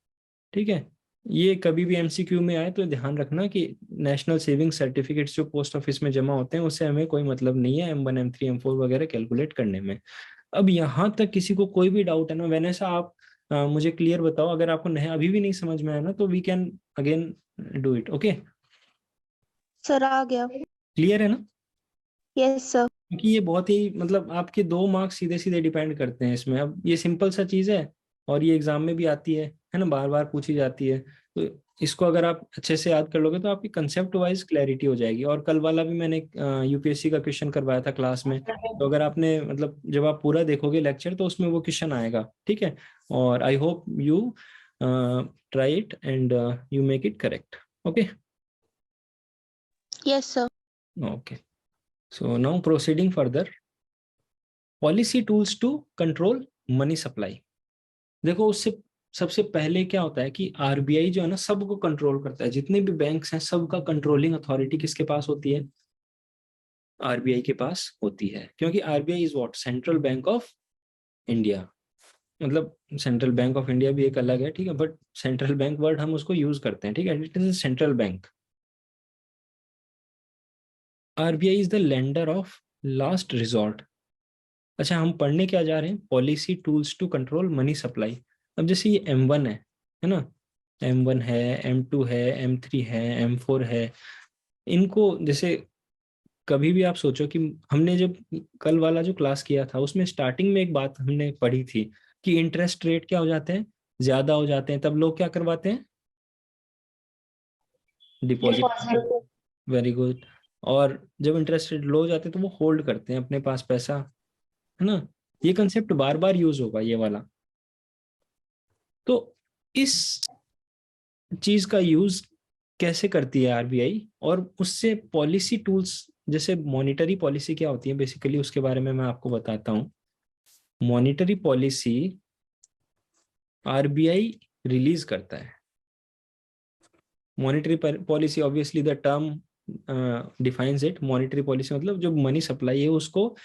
ठीक है। ये कभी भी एमसीक्यू में आए तो ध्यान रखना कि नेशनल सेविंग सर्टिफिकेट्स जो पोस्ट ऑफिस में जमा होते हैं उससे हमें कोई मतलब नहीं है M1 M3 M4 वगैरह कैलकुलेट करने में। अब यहाँ तक किसी को कोई भी डाउट है ना वैनेसा, आप मुझे क्लियर बताओ, अगर आपको नहीं अभी भी नहीं समझ में आया ना तो we can again do it, okay? Sir आ गया। क्लियर है ना? Yes sir. क्योंकि ये बहुत ही मतलब आपके 2 मार्क्स सीधे सीधे डिपेंड करते हैं इसमें। अब ये सिंपल सा चीज है और ये एग्जाम में भी आती है ना, बार बार पूछी जाती है, तो इसको अगर आप अच्छे से याद कर लोगे तो आपकी कंसेप्ट वाइज क्लैरिटी हो जाएगी। और कल वाला भी मैंने यूपीएससी का क्वेश्चन करवाया था क्लास में, तो अगर आपने मतलब जब आप पूरा देखोगे लेक्चर तो उसमें वो क्वेश्चन आएगा, ठीक है। और I hope you try it and you make it correct, okay? Yes sir. Okay. So now proceeding further, policy tools to control money supply. देखो उससे सबसे पहले क्या होता है कि आरबीआई जो है ना सबको कंट्रोल करता है, जितने भी बैंक्स हैं सबका कंट्रोलिंग अथॉरिटी किसके पास होती है, आरबीआई के पास होती है, क्योंकि RBI is what, central bank of India. मतलब सेंट्रल बैंक ऑफ इंडिया भी एक अलग है, ठीक है, बट सेंट्रल बैंक वर्ड हम उसको यूज करते हैं, ठीक है, it is central bank. RBI is the lender of last resort. अच्छा, हम पढ़ने क्या जा रहे हैं, policy tools to control money supply. अब जैसे ये M1 है ना, M1 है, M2 है, M3 है, M4 है, इनको जैसे कभी भी आप सोचो कि हमने जब कल वाला जो क्लास किया था उसमें स्टार्टिंग में एक बात हमने पढ़ी थी कि इंटरेस्ट रेट क्या हो जाते हैं, ज्यादा हो जाते हैं, तब लोग क्या करवाते हैं, डिपॉजिट। Very good. और जब इंटरेस्ट रेट लो हो जाते हैं तो वो होल्ड करते हैं अपने पास पैसा, है ना? ये कंसेप्ट बार बार यूज होगा ये वाला। तो इस चीज का यूज कैसे करती है आरबीआई, और उससे पॉलिसी टूल्स, जैसे मॉनिटरी पॉलिसी क्या होती है बेसिकली उसके बारे में मैं आपको बताता हूँ। मॉनिटरी पॉलिसी आरबीआई रिलीज करता है, monetary policy, obviously the term defines it. Monetary policy मतलब जो मनी सप्लाई है उसको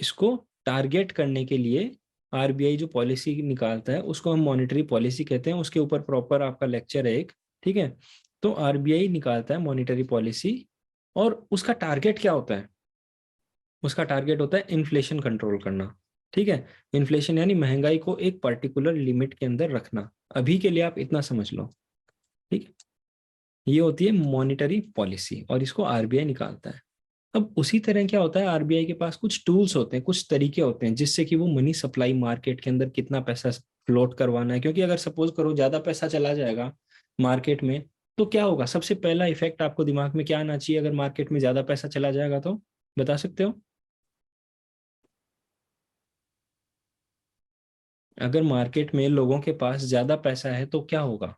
इसको टारगेट करने के लिए आरबीआई जो पॉलिसी निकालता है उसको हम मॉनेटरी पॉलिसी कहते हैं। उसके ऊपर प्रॉपर आपका लेक्चर है एक, ठीक है। तो आरबीआई निकालता है मॉनेटरी पॉलिसी, और उसका टारगेट क्या होता है? उसका टारगेट होता है इन्फ्लेशन कंट्रोल करना, ठीक है। इन्फ्लेशन यानी महंगाई को एक पर्टिकुलर लिमिट के अंदर रखना। अभी के लिए आप इतना समझ लो, ठीक है। ये होती है मॉनेटरी पॉलिसी और इसको आरबीआई निकालता है। अब उसी तरह क्या होता है, आरबीआई के पास कुछ टूल्स होते हैं, कुछ तरीके होते हैं जिससे कि वो मनी सप्लाई मार्केट के अंदर कितना पैसा फ्लोट करवाना है। क्योंकि अगर सपोज करो ज्यादा पैसा चला जाएगा मार्केट में तो क्या होगा? सबसे पहला इफेक्ट आपको दिमाग में क्या आना चाहिए अगर मार्केट में ज्यादा पैसा चला जाएगा? तो बता सकते हो? अगर मार्केट में लोगों के पास ज्यादा पैसा है तो क्या होगा?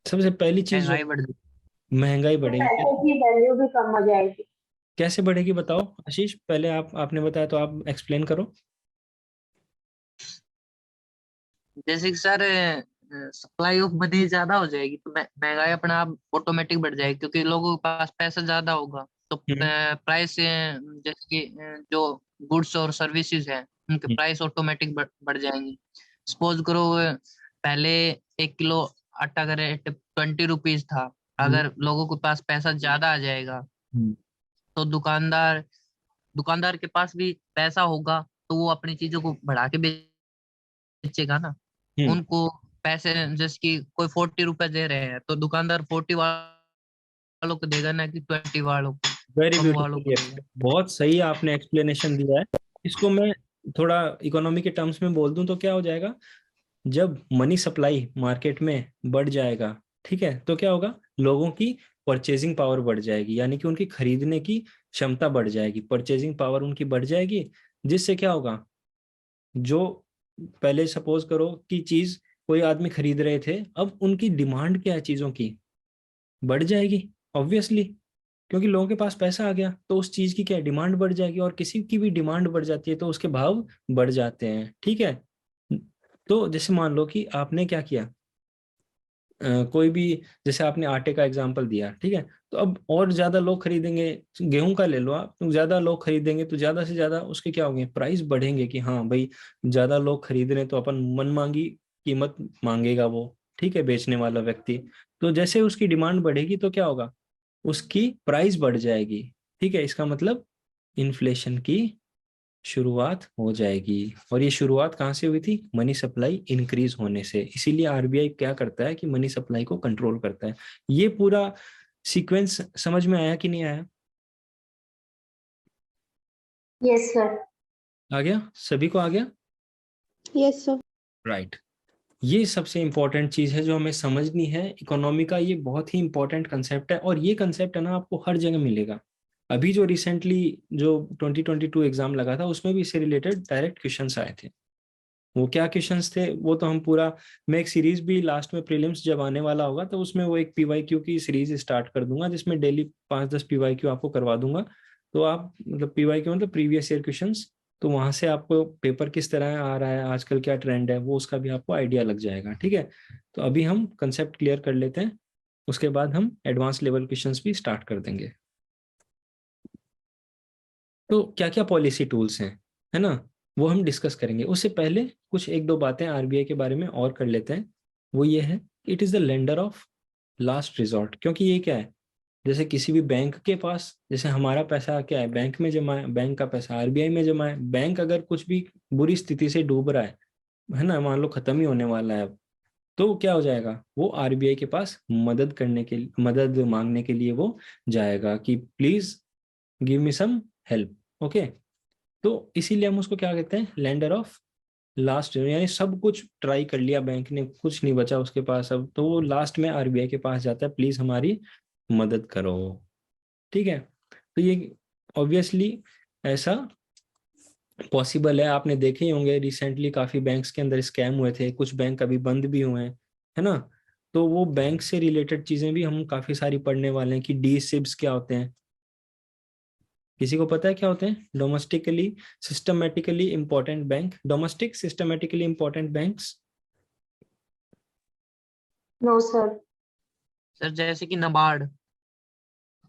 सबसे पहली चीज जो महंगाई बढ़ जाएगी। महंगाई तो बढ़ेगी। पैसे की वैल्यू भी कम हो जाएगी। कैसे बढ़ेगी बताओ आशीष? पहले आपने बताया तो आप एक्सप्लेन करो। जैसे कि सर सप्लाई ऑफ मनी ज्यादा हो जाएगी तो महंगाई अपने आप ऑटोमेटिक बढ़ जाएगी, क्योंकि लोगों के पास पैसा ज्यादा होगा तो हम्म प्राइस जैसे कि जो गुड्स और सर्विसेज है उनके प्राइस ऑटोमेटिक बढ़ जाएंगे। सपोज करो पहले 1 किलो आटा का रेट 20 रुपीज था, हम्म अगर लोगों के पास पैसा ज्यादा आ जाएगा हम्म तो दुकानदार के पास भी पैसा होगा तो वो अपनी चीजों को बढ़ा के बेचेगा ना। हम्म उनको पैसे जैसे कि कोई 40 रुपए दे रहे हैं तो दुकानदार 40 वालों को देगा ना कि 20 वालों को, वेरी कम वालों को ब्यूटीफुली देगा। एक्सप्लेन, बहुत सही आपने एक्सप्लेनेशन दिया है। इसको मैं थोड़ा इकोनॉमी के टर्म्स में बोल दूं तो क्या हो जाएगा? जब मनी सप्लाई मार्केट में बढ़ जाएगा, ठीक है, तो क्या होगा? लोगों की परचेजिंग पावर बढ़ जाएगी, यानी कि उनकी खरीदने की क्षमता बढ़ जाएगी, परचेजिंग पावर उनकी बढ़ जाएगी। जिससे क्या होगा? जो पहले सपोज करो कि चीज कोई आदमी खरीद रहे थे, अब उनकी डिमांड क्या है चीजों की? बढ़ जाएगी ऑब्वियसली, क्योंकि लोगों के पास पैसा आ गया तो उस चीज की क्या डिमांड बढ़ जाएगी, और किसी की भी डिमांड बढ़ जाती है तो उसके भाव बढ़ जाते हैं, ठीक है। तो जैसे मान लो कि आपने क्या किया, कोई भी, जैसे आपने आटे का एग्जांपल दिया, ठीक है, तो अब और ज्यादा लोग खरीदेंगे। गेहूं का ले लो आप, तो ज्यादा लोग खरीदेंगे तो ज्यादा से ज्यादा उसके क्या होंगे? प्राइस बढ़ेंगे कि हाँ भाई ज्यादा लोग खरीद रहे हैं तो अपन मनमांगी कीमत मांगेगा वो, ठीक है, बेचने वाला व्यक्ति। तो जैसे उसकी डिमांड बढ़ेगी तो क्या होगा? उसकी प्राइस बढ़ जाएगी, ठीक है। इसका मतलब इन्फ्लेशन की शुरुआत हो जाएगी। और ये शुरुआत कहाँ से हुई थी? मनी सप्लाई इंक्रीज होने से। इसीलिए आरबीआई क्या करता है कि मनी सप्लाई को कंट्रोल करता है। ये पूरा सीक्वेंस समझ में आया कि नहीं आया? Yes sir. आ गया? सभी को आ गया? Yes, sir. राइट। ये सबसे इंपॉर्टेंट चीज है जो हमें समझनी है इकोनॉमी का। ये बहुत ही इंपॉर्टेंट कंसेप्ट है, और ये कंसेप्ट है ना आपको हर जगह मिलेगा। अभी जो रिसेंटली जो 2022 एग्जाम लगा था उसमें भी इससे रिलेटेड डायरेक्ट क्वेश्चंस आए थे। वो क्या क्वेश्चंस थे वो तो हम पूरा, मैं एक सीरीज भी लास्ट में प्रीलिम्स जब आने वाला होगा तो उसमें वो एक पीवाईक्यू की सीरीज स्टार्ट कर दूंगा जिसमें डेली 5-10 पीवाईक्यू आपको करवा दूंगा। तो आप मतलब पीवाईक्यू मतलब प्रीवियस ईयर क्वेश्चंस, तो वहां से आपको पेपर किस तरह आ रहा है, आजकल क्या ट्रेंड है, वो उसका भी आपको आइडिया लग जाएगा, ठीक है। तो अभी हम कंसेप्ट क्लियर कर लेते हैं, उसके बाद हम एडवांस लेवल क्वेश्चंस भी स्टार्ट कर देंगे। तो क्या क्या पॉलिसी टूल्स हैं, है ना, वो हम डिस्कस करेंगे। उससे पहले कुछ एक दो बातें आरबीआई के बारे में और कर लेते हैं। वो ये है, it is the lender of last resort. क्योंकि ये क्या है, जैसे किसी भी बैंक के पास, जैसे हमारा पैसा क्या है, बैंक में जमा है, बैंक का पैसा आरबीआई में जमा है। बैंक अगर कुछ भी बुरी स्थिति से डूब रहा है ना, मान लो खत्म ही होने वाला है अब, तो क्या हो जाएगा? वो आरबीआई के पास मदद मांगने के लिए वो जाएगा कि please give me some help, okay. तो इसीलिए हम उसको क्या कहते हैं? लेंडर ऑफ लास्ट, यानी सब कुछ ट्राई कर लिया बैंक ने, कुछ नहीं बचा उसके पास अब, तो वो लास्ट में आरबीआई के पास जाता है, प्लीज हमारी मदद करो, ठीक है। तो ये ऑब्वियसली ऐसा पॉसिबल है। आपने देखे ही होंगे रिसेंटली काफी बैंक्स के अंदर स्कैम हुए थे, कुछ बैंक अभी बंद भी हुए हैं, है ना। तो वो बैंक से रिलेटेड चीजें भी हम काफी सारी पढ़ने वाले हैं कि डी सिब्स क्या होते हैं। किसी को पता है क्या होते हैं? Domestically systematically important bank, domestic systematically important banks. No sir. Sir जैसे कि नाबार्ड।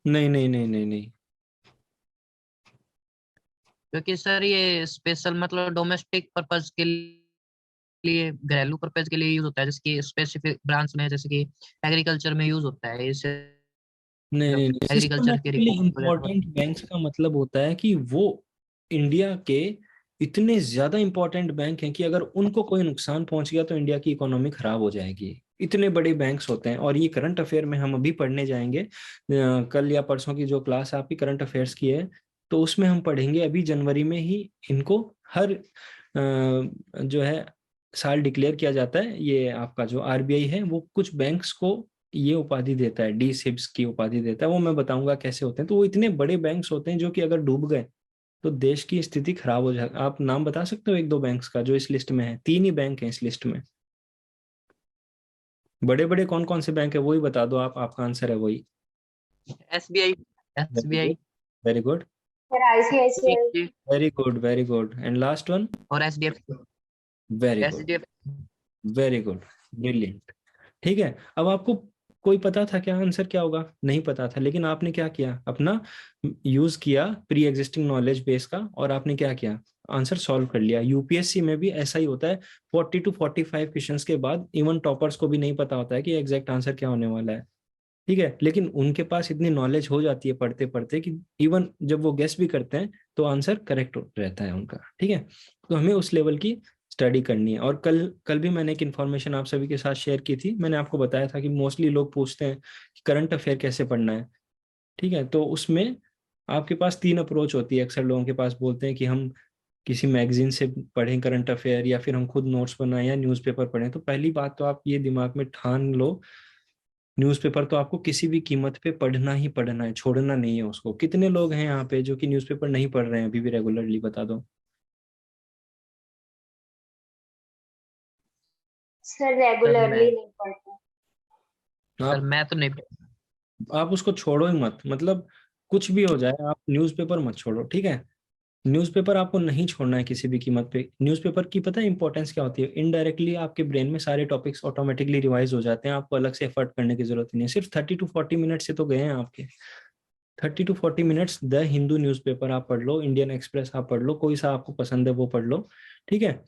नहीं नहीं नहीं नहीं नहीं। क्योंकि सर ये स्पेशल मतलब डोमेस्टिक पर्पज के लिए, घरेलू पर्पज के लिए यूज होता है, जैसे कि स्पेसिफिक ब्रांच में, जैसे कि एग्रीकल्चर में यूज होता है इसे, नहीं नहीं नहीं, एग्रीकल्चर के सिस्टमेटिकली रिक्वायरमेंट। इम्पोर्टेंट बैंक्स का मतलब होता है कि वो इंडिया के इतने ज्यादा इंपॉर्टेंट बैंक हैं कि अगर उनको कोई नुकसान पहुंच गया तो इंडिया की इकोनॉमी खराब हो जाएगी। इतने बड़े बैंक्स होते हैं। और ये करंट अफेयर में हम अभी पढ़ने जाएंगे, कल या परसों की जो क्लास आपकी करंट अफेयर्स की है, तो उसमें हम पढ़ेंगे अभी जनवरी में ही इनको हर जो है साल डिक्लेयर किया जाता है। ये आपका जो आरबीआई है वो कुछ बैंक्स को ये उपाधि देता है, डी सिब्स की उपाधि देता है। वो मैं बताऊंगा कैसे होते हैं। तो वो इतने बड़े बैंक्स होते हैं जो कि अगर डूब गए तो देश की स्थिति खराब हो जाएगी। आप नाम बता सकते हो एक दो बैंक्स का जो इस लिस्ट में है? 3 ही बैंक हैं इस लिस्ट में। बड़े बड़े कौन कौन से बैंक है वही बता दो आप, आपका आंसर है वही। SBI. Very good, SBI very good, sir ICICI. Very good, very good. And last one? और SDF. Very good, SDF. Very good, brilliant. ठीक है, अब आपको कोई पता था क्या आंसर क्या होगा? नहीं पता था, लेकिन आपने क्या किया, अपना यूज किया प्री एग्जिस्टिंग नॉलेज बेस का, और आपने क्या किया, आंसर सॉल्व कर लिया। यूपीएससी में भी ऐसा ही होता है। 40 to 45 क्वेश्चंस के बाद इवन टॉपर्स को भी नहीं पता होता है कि एग्जैक्ट आंसर क्या होने वाला है। ठीक है, लेकिन उनके पास इतनी नॉलेज हो जाती है पढ़ते पढ़ते कि इवन जब वो गेस भी करते हैं तो आंसर करेक्ट रहता है उनका। ठीक है, तो हमें उस लेवल की स्टडी करनी है। और कल कल भी मैंने एक इन्फॉर्मेशन आप सभी के साथ शेयर की थी। मैंने आपको बताया था कि मोस्टली लोग पूछते हैं कि करंट अफेयर कैसे पढ़ना है। ठीक है, तो उसमें आपके पास 3 अप्रोच होती है। अक्सर लोगों के पास बोलते हैं कि हम किसी मैगजीन से पढ़ें करंट अफेयर, या फिर हम खुद नोट्स बनाएं, या न्यूज़पेपर पढ़ें। तो पहली बात तो आप ये दिमाग में ठान लो, न्यूज़पेपर तो आपको किसी भी कीमत पे पढ़ना ही पढ़ना है, छोड़ना नहीं है उसको। कितने लोग हैं यहाँ पे जो कि न्यूज़पेपर नहीं पढ़ रहे हैं अभी भी रेगुलरली, बता दो सर सर मैं रेगुलरली नहीं पढ़ते। सर आप। मैं तो नहीं। आप उसको छोड़ो ही मत, मतलब कुछ भी हो जाए आप न्यूज़पेपर मत छोड़ो। ठीक है, न्यूज़पेपर आपको नहीं छोड़ना है किसी भी कीमत पे। न्यूज़पेपर की पता है इंपॉर्टेंस क्या होती है? इनडायरेक्टली आपके ब्रेन में सारे टॉपिक्स ऑटोमेटिकली रिवाइज हो जाते हैं, आपको अलग से एफर्ट करने की जरूरत ही नहीं है। सिर्फ 30 to 40 मिनट से तो गए हैं आपके। 30 to 40 minutes the Hindu newspaper आप पढ़ लो, इंडियन एक्सप्रेस आप पढ़ लो, कोई सा आपको पसंद है वो पढ़ लो। ठीक है,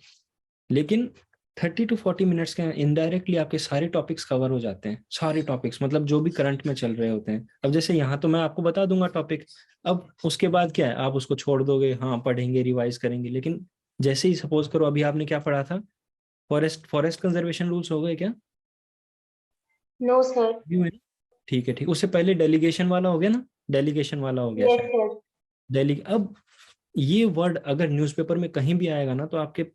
लेकिन 30 to 40 मिनट्स के इनडायरेक्टली आपके सारे टॉपिक्स कवर हो जाते हैं। सारे टॉपिक्स मतलब जो भी करंट में चल रहे होते हैं। अब जैसे यहाँ तो मैं आपको बता दूंगा टॉपिक, अब उसके बाद क्या है, आप उसको छोड़ दोगे, हाँ पढ़ेंगे रिवाइज करेंगे, लेकिन जैसे ही सपोज करो अभी आपने क्या पढ़ा था, फॉरेस्ट फॉरेस्ट कंजर्वेशन रूल्स हो गए क्या? No sir. भी हुए ना? ठीक है, ठीक। उससे पहले डेलीगेशन वाला हो गया ना? डेलीगेशन वाला हो गया यस शायद। सर। डेली अब ये वर्ड अगर न्यूज़पेपर में कहीं भी आएगा ना तो आपके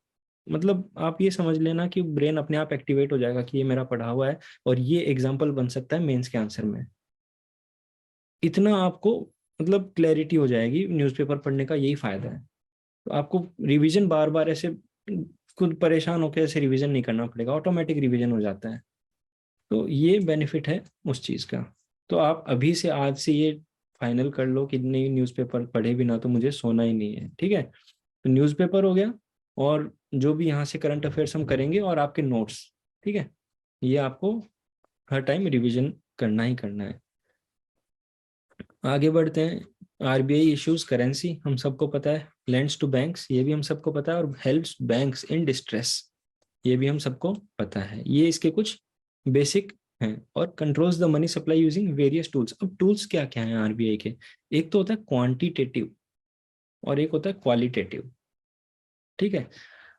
मतलब आप ये समझ लेना कि ब्रेन अपने आप एक्टिवेट हो जाएगा कि ये मेरा पढ़ा हुआ है, और ये एग्जाम्पल बन सकता है मेंस के आंसर में। इतना आपको मतलब क्लैरिटी हो जाएगी न्यूज़पेपर पढ़ने का, यही फायदा है। तो आपको रिवीजन बार बार ऐसे खुद परेशान होकर ऐसे रिवीजन नहीं करना पड़ेगा, ऑटोमेटिक रिवीजन हो जाता है। तो ये बेनिफिट है उस चीज़ का। तो आप अभी से आज से ये फाइनल कर लो कि नहीं, न्यूज़पेपर पढ़े बिना तो मुझे सोना ही नहीं है। ठीक है, तो न्यूज़पेपर हो गया, और जो भी यहाँ से करंट अफेयर्स हम करेंगे, और आपके नोट्स। ठीक है, ये आपको हर टाइम रिवीजन करना ही करना है। आगे बढ़ते हैं। आरबीआई इश्यूज करेंसी, हम सबको पता है। लेंड्स टू बैंक्स, ये भी हम सबको पता है। और हेल्प्स बैंक्स इन डिस्ट्रेस, ये भी हम सबको पता है। ये इसके कुछ बेसिक हैं। और controls the money supply using various tools. अब टूल्स क्या क्या हैं आरबीआई के? एक तो होता है क्वांटिटेटिव और एक होता है क्वालिटेटिव। ठीक है,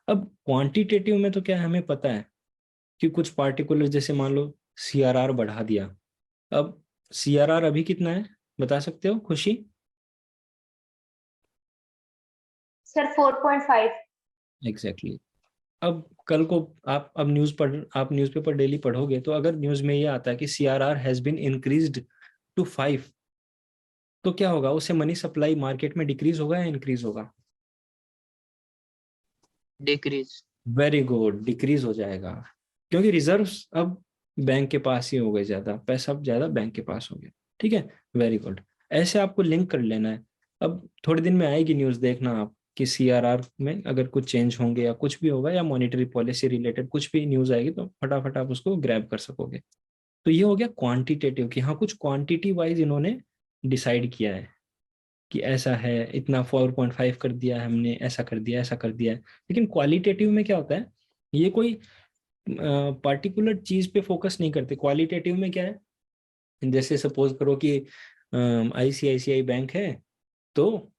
अब क्वांटिटेटिव में तो क्या है, हमें पता है कि कुछ पार्टिकुलर, जैसे मान लो सीआरआर बढ़ा दिया। अब सीआरआर अभी कितना है बता सकते हो खुशी? सर 4.5। Exactly exactly. अब कल को आप न्यूज़पेपर डेली पढ़ोगे तो अगर न्यूज में ये आता है कि CRR has been increased to 5, तो क्या होगा, उससे मनी सप्लाई मार्केट में डिक्रीज होगा या इंक्रीज होगा? डिक्रीज। वेरी गुड, डिक्रीज हो जाएगा। क्योंकि रिजर्व्स अब बैंक के पास ही हो गए, ज्यादा पैसा अब ज्यादा बैंक के पास हो गया। ठीक है, वेरी गुड। ऐसे आपको लिंक कर लेना है। अब थोड़े दिन में आएगी न्यूज, देखना आप कि सीआरआर में अगर कुछ चेंज होंगे या कुछ भी होगा या मॉनेटरी पॉलिसी रिलेटेड कुछ भी न्यूज आएगी तो फटाफट आप उसको ग्रैब कर सकोगे। तो ये हो गया क्वांटिटेटिव कि हाँ कुछ क्वांटिटी वाइज इन्होंने डिसाइड किया है कि ऐसा है, इतना 4.5 कर दिया है हमने, ऐसा कर दिया, ऐसा कर दिया है। लेकिन क्वालिटेटिव में क्या होता है, ये कोई पार्टिकुलर चीज पे फोकस नहीं करते। क्वालिटेटिव में क्या है, जैसे सपोज करो कि आईसीआईसीआई बैंक है, तो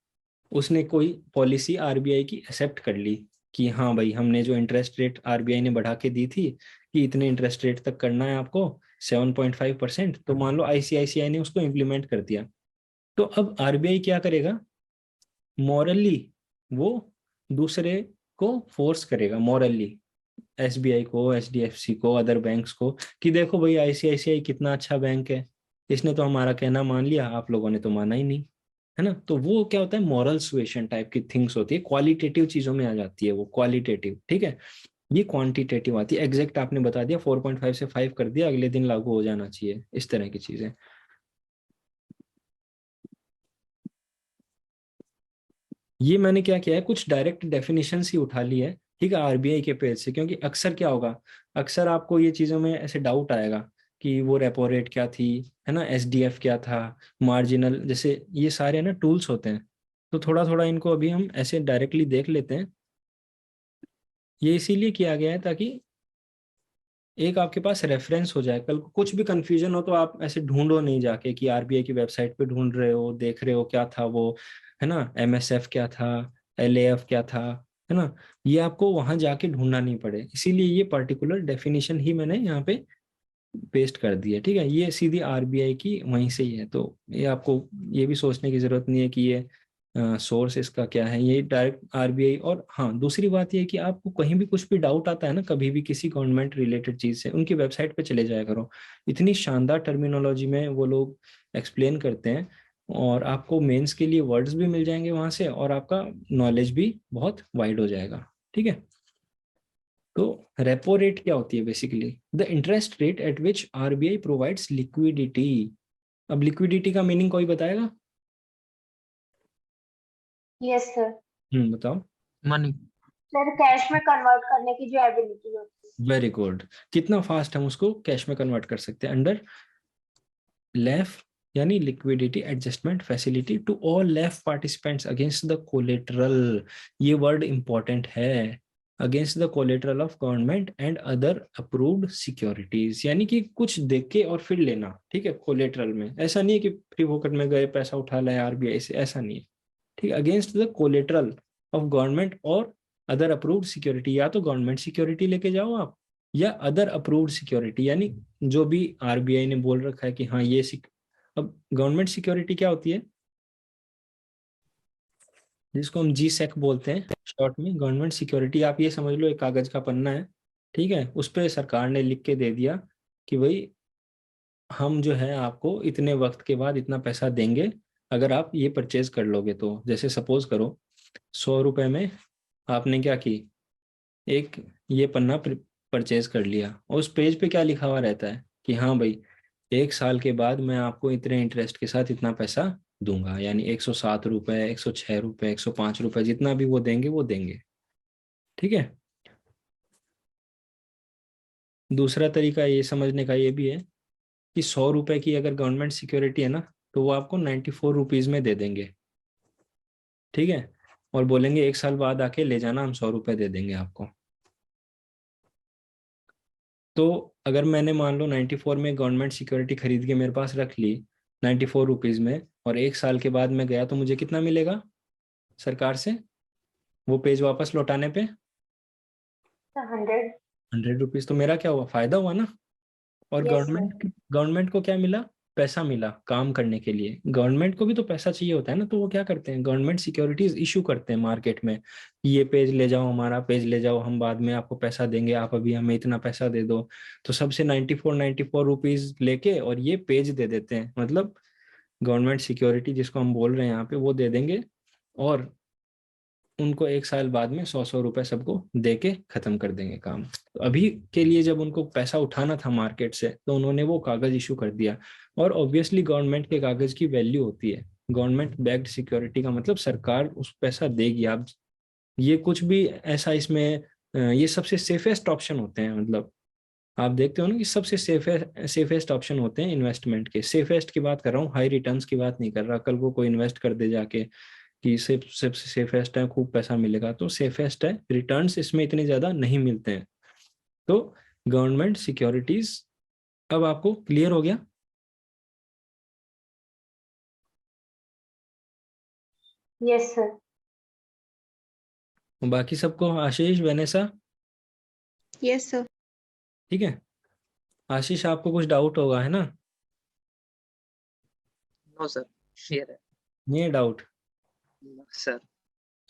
उसने कोई पॉलिसी आरबीआई की एक्सेप्ट कर ली कि हाँ भाई हमने जो इंटरेस्ट रेट आरबीआई ने बढ़ा के दी थी कि इतने इंटरेस्ट रेट तक करना है आपको 7.5%, तो मान लो आईसीआईसीआई ने उसको इम्प्लीमेंट कर दिया। तो अब आरबीआई क्या करेगा, मॉरली वो दूसरे को फोर्स करेगा, मॉरली एसबीआई को, एचडीएफसी को, अदर बैंक्स को कि देखो भाई आईसीआईसीआई कितना अच्छा बैंक है, इसने तो हमारा कहना मान लिया, आप लोगों ने तो माना ही नहीं, है ना। तो वो क्या होता है, मॉरल सुएशन टाइप की थिंग्स होती है, क्वालिटेटिव चीजों में आ जाती है वो, क्वालिटेटिव, ठीक है। ये क्वांटिटेटिव आती है, एग्जैक्ट आपने बता दिया 4.5 से 5 कर दिया, अगले दिन लागू हो जाना चाहिए, इस तरह की चीजें। ये मैंने क्या किया है, कुछ डायरेक्ट डेफिनेशन ही उठा ली है, ठीक है, आरबीआई के पेज से, क्योंकि अक्सर क्या होगा, अक्सर आपको ये चीजों में ऐसे डाउट आएगा कि वो रेपो रेट क्या थी, है ना, एसडीएफ क्या था, मार्जिनल, जैसे ये सारे ना टूल्स होते हैं। तो थोड़ा थोड़ा इनको अभी हम ऐसे डायरेक्टली देख लेते हैं। ये इसीलिए किया गया है ताकि एक आपके पास रेफरेंस हो जाए, कल को कुछ भी कंफ्यूजन हो तो आप ऐसे ढूंढो नहीं जाके कि आरबीआई की वेबसाइट पे ढूंढ रहे हो, देख रहे हो क्या था वो, है ना, एमएसएफ क्या था, एलएएफ क्या था, है ना, ये आपको वहां जाके ढूंढना नहीं पड़े। इसीलिए ये पर्टिकुलर डेफिनेशन ही मैंने यहाँ पे पेस्ट कर दी है, ठीक है, ये सीधी आरबीआई की वहीं से ही है। तो ये आपको ये भी सोचने की जरूरत नहीं है कि ये सोर्स इसका क्या है, ये डायरेक्ट आरबीआई। और हाँ दूसरी बात ये है कि आपको कहीं भी कुछ भी डाउट आता है ना, कभी भी किसी गवर्नमेंट रिलेटेड चीज से, उनकी वेबसाइट पे चले जाया करो, इतनी शानदार टर्मिनोलॉजी में वो लोग एक्सप्लेन करते हैं, और आपको मेंस के लिए वर्ड्स भी मिल जाएंगे वहां से, और आपका नॉलेज भी बहुत वाइड हो जाएगा, ठीक है। तो रेपो रेट क्या होती है, basically the interest rate at which RBI provides liquidity. अब लिक्विडिटी का मीनिंग कोई बताएगा? Yes sir. बताओ। मनी। सर कैश में कन्वर्ट करने की जो एबिलिटी होती है। वेरी गुड, कितना फास्ट हम उसको कैश में कन्वर्ट कर सकते हैं, अंडर लेफ यानी liquidity adjustment facility to all LAF participants against the collateral. ये वर्ड इंपॉर्टेंट है, against the collateral of government and other approved securities, यानी कि कुछ देख के और फिर लेना, ठीक है, कोलेटरल में। ऐसा नहीं है कि फ्री फोकट में गए पैसा उठा लाया आरबीआई से, ऐसा नहीं है, ठीक है। Against the collateral of government और अदर अप्रूव्ड सिक्योरिटी, या तो गवर्नमेंट सिक्योरिटी लेके जाओ आप, या अदर अप्रूव्ड सिक्योरिटी, यानी जो भी आरबीआई ने बोल रखा है कि हाँ ये अब गवर्नमेंट सिक्योरिटी क्या होती है, जिसको हम जी सेक बोलते हैं शॉर्ट में, गवर्नमेंट सिक्योरिटी आप ये समझ लो एक कागज का पन्ना है, ठीक है, उस पर सरकार ने लिख के दे दिया कि भाई हम जो है आपको इतने वक्त के बाद इतना पैसा देंगे अगर आप ये परचेज कर लोगे। तो जैसे सपोज करो 100 रुपए में आपने क्या की, एक ये पन्ना परचेज कर लिया, और उस पेज पे क्या लिखा हुआ रहता है कि हाँ भाई 1 साल के बाद मैं आपको इतने इंटरेस्ट के साथ इतना पैसा दूंगा, यानी 107 रुपए, 106 रुपए, 105 रुपए, जितना भी वो देंगे, ठीक है। दूसरा तरीका ये समझने का ये भी है कि 100 रुपए की अगर गवर्नमेंट सिक्योरिटी है ना, तो वो आपको 94 रुपीज में दे देंगे, ठीक है, और बोलेंगे 1 साल बाद आके ले जाना, हम 100 रुपए दे देंगे आपको। तो अगर मैंने मान लो 94 में गवर्नमेंट सिक्योरिटी खरीद के मेरे पास रख ली 94 रुपीज में, और 1 साल के बाद मैं गया तो मुझे कितना मिलेगा सरकार से वो पेज वापस लौटाने पे? 100। 100 रुपीज। तो मेरा क्या हुआ, फायदा हुआ ना। और यस सर। गवर्नमेंट को क्या मिला, पैसा मिला काम करने के लिए। गवर्नमेंट को भी तो पैसा चाहिए होता है ना, तो वो क्या करते हैं, गवर्नमेंट सिक्योरिटीज इशू करते हैं मार्केट में, ये पेज ले जाओ, हमारा पेज ले जाओ, हम बाद में आपको पैसा देंगे, आप अभी हमें इतना पैसा दे दो। तो सबसे 94 रुपीज लेके और ये पेज दे देते हैं, मतलब गवर्नमेंट सिक्योरिटी जिसको हम बोल रहे हैं यहाँ पे, वो दे देंगे, और उनको 1 साल बाद में 100-100 रुपए सबको दे के खत्म कर देंगे काम। तो अभी के लिए जब उनको पैसा उठाना था मार्केट से, तो उन्होंने वो कागज इशू कर दिया। और ऑब्वियसली गवर्नमेंट के कागज की वैल्यू होती है, गवर्नमेंट बैक्ड सिक्योरिटी का मतलब सरकार उस पैसा देगी। आप ये कुछ भी ऐसा इसमें ये सबसे सेफेस्ट ऑप्शन होते हैं। मतलब आप देखते हो ना कि सबसे सेफेस्ट ऑप्शन होते हैं इन्वेस्टमेंट के। सेफेस्ट की बात कर रहा हूँ, हाई रिटर्न्स की बात नहीं कर रहा। कल को कोई इन्वेस्ट कर दे जाके कि सबसे सेफेस्ट है, खूब पैसा मिलेगा, तो सेफेस्ट है। रिटर्न्स इसमें इतने ज्यादा नहीं मिलते हैं। तो गवर्नमेंट सिक्योरिटीज। अब आपको क्लियर हो गया? Yes sir. बाकी सबको, आशीष, वेनेसा, Yes, sir. ठीक है। आशीष, आपको कुछ डाउट होगा, है ना? नो सर, क्लियर है ये डाउट? सर।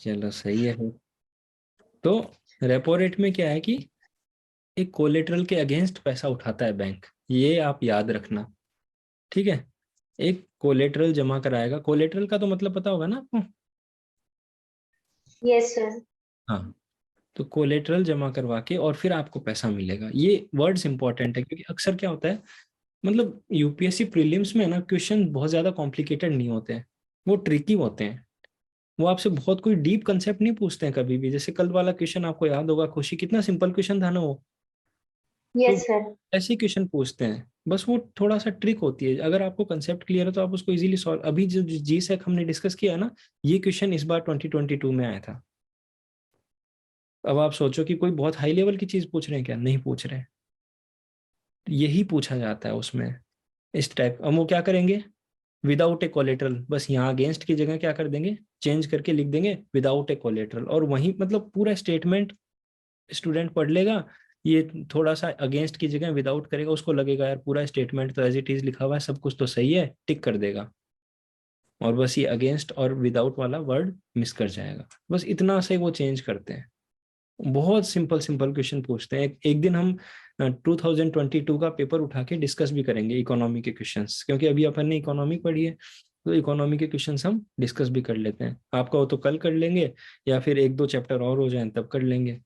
चलो सही है फिर। तो रेपो रेट में क्या है कि एक कोलेटरल के अगेंस्ट पैसा उठाता है बैंक, ये आप याद रखना, ठीक है। एक कोलेटरल जमा कराएगा। कोलेटरल का तो मतलब पता होगा ना आपको? Yes sir. हाँ, तो कोलेटरल जमा करवा के और फिर आपको पैसा मिलेगा। ये वर्ड्स इंपॉर्टेंट है, क्योंकि अक्सर क्या होता है, मतलब यूपीएससी प्रीलिम्स में ना क्वेश्चन बहुत ज्यादा कॉम्प्लिकेटेड नहीं होते हैं, वो ट्रिकी होते हैं। वो आपसे बहुत कोई डीप कंसेप्ट नहीं पूछते हैं कभी भी। जैसे कल वाला क्वेश्चन आपको याद होगा, खुशी, कितना सिंपल क्वेश्चन था ना वो। तो यस सर। ऐसे क्वेश्चन पूछते हैं, बस वो थोड़ा सा ट्रिक होती है। अगर आपको कंसेप्ट क्लियर है तो आप उसको इजीली सॉल्व। अभी जो जी सेक हमने डिस्कस किया ना, ये क्वेश्चन इस बार 2022 में आया था। अब आप सोचो कि कोई बहुत हाई लेवल की चीज पूछ रहे हैं क्या? नहीं पूछ रहे हैं। यही पूछा जाता है उसमें, इस टाइप। अब वो क्या करेंगे, विदाउट ए कोलेटरल, बस यहाँ अगेंस्ट की जगह क्या कर देंगे, चेंज करके लिख देंगे विदाउट ए कोलेटरल। और वहीं मतलब पूरा स्टेटमेंट स्टूडेंट पढ़ लेगा। ये थोड़ा सा अगेंस्ट की जगह विदाउट करेगा, उसको लगेगा यार पूरा स्टेटमेंट तो एज इट इज लिखा हुआ है, सब कुछ तो सही है, टिक कर देगा। और बस ये अगेंस्ट और विदाउट वाला वर्ड मिस कर जाएगा। बस इतना से वो चेंज करते हैं। बहुत सिंपल सिंपल क्वेश्चन पूछते हैं। एक दिन हम 2022 का पेपर उठा के डिस्कस भी करेंगे इकोनॉमी के क्वेश्चंस, क्योंकि अभी अपन ने इकोनॉमी पढ़ी है, तो इकोनॉमी के क्वेश्चंस हम डिस्कस भी कर लेते हैं। आपका हो तो कल कर लेंगे, या फिर एक दो चैप्टर और हो जाए तब कर लेंगे।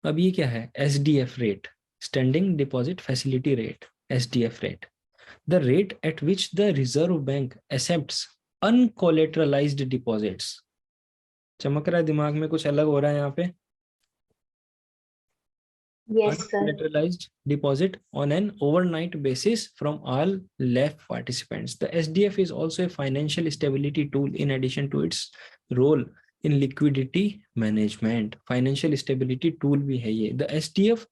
अब ये क्या है, SDF rate, standing deposit facility rate, SDF rate, the rate at which the reserve bank accepts uncollateralized deposits. चमक रहा है दिमाग में, कुछ अलग हो रहा है यहाँ पे? Yes sir. Uncollateralized deposit on an overnight basis from all LEF participants. The SDF is also a financial stability tool in addition to its role in liquidity management. Financial stability tool भी है ये। The SDF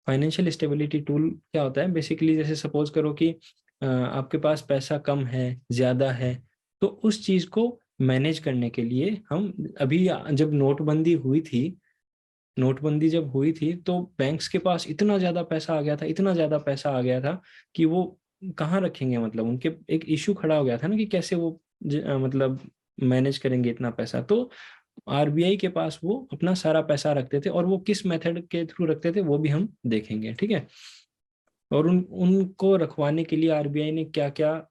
financial stability tool क्या होता है basically, जैसे suppose करो कि आपके पास पैसा कम है, ज्यादा है, तो उस चीज को मैनेज करने के लिए हम, अभी जब नोटबंदी जब हुई थी तो बैंक्स के पास इतना ज्यादा पैसा आ गया था, इतना ज्यादा पैसा आ गया था कि वो कहाँ रखेंगे। मतलब उनके एक इश्यू खड़ा हो गया था ना कि कैसे वो मतलब मैनेज करेंगे इतना पैसा। तो आरबीआई के पास वो अपना सारा पैसा रखते थे, और वो किस मेथड के थ्रू रखते थे वो भी हम देखेंगे, ठीक है। और उनको रखवाने के लिए आरबीआई ने क्या क्या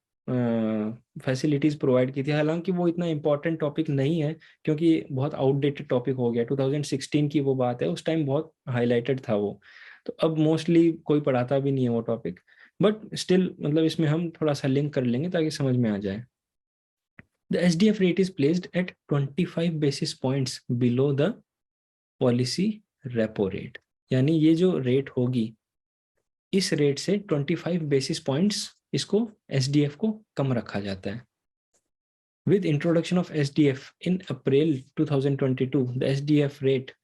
फैसिलिटीज प्रोवाइड की थी। हालांकि वो इतना इंपॉर्टेंट टॉपिक नहीं है, क्योंकि बहुत आउटडेटेड टॉपिक हो गया। 2016 की वो बात है, उस टाइम बहुत हाईलाइटेड था वो। तो अब मोस्टली कोई पढ़ाता भी नहीं है वो टॉपिक। बट स्टिल मतलब इसमें हम थोड़ा सा लिंक कर लेंगे ताकि समझ में आ जाए। The SDF rate is placed at 25 basis points below the policy repo rate. यानी ये जो रेट होगी, इस रेट से 25 बेसिस पॉइंट्स इसको एसडीएफ को कम रखा जाता है। With introduction of SDF in April 2022, the SDF rate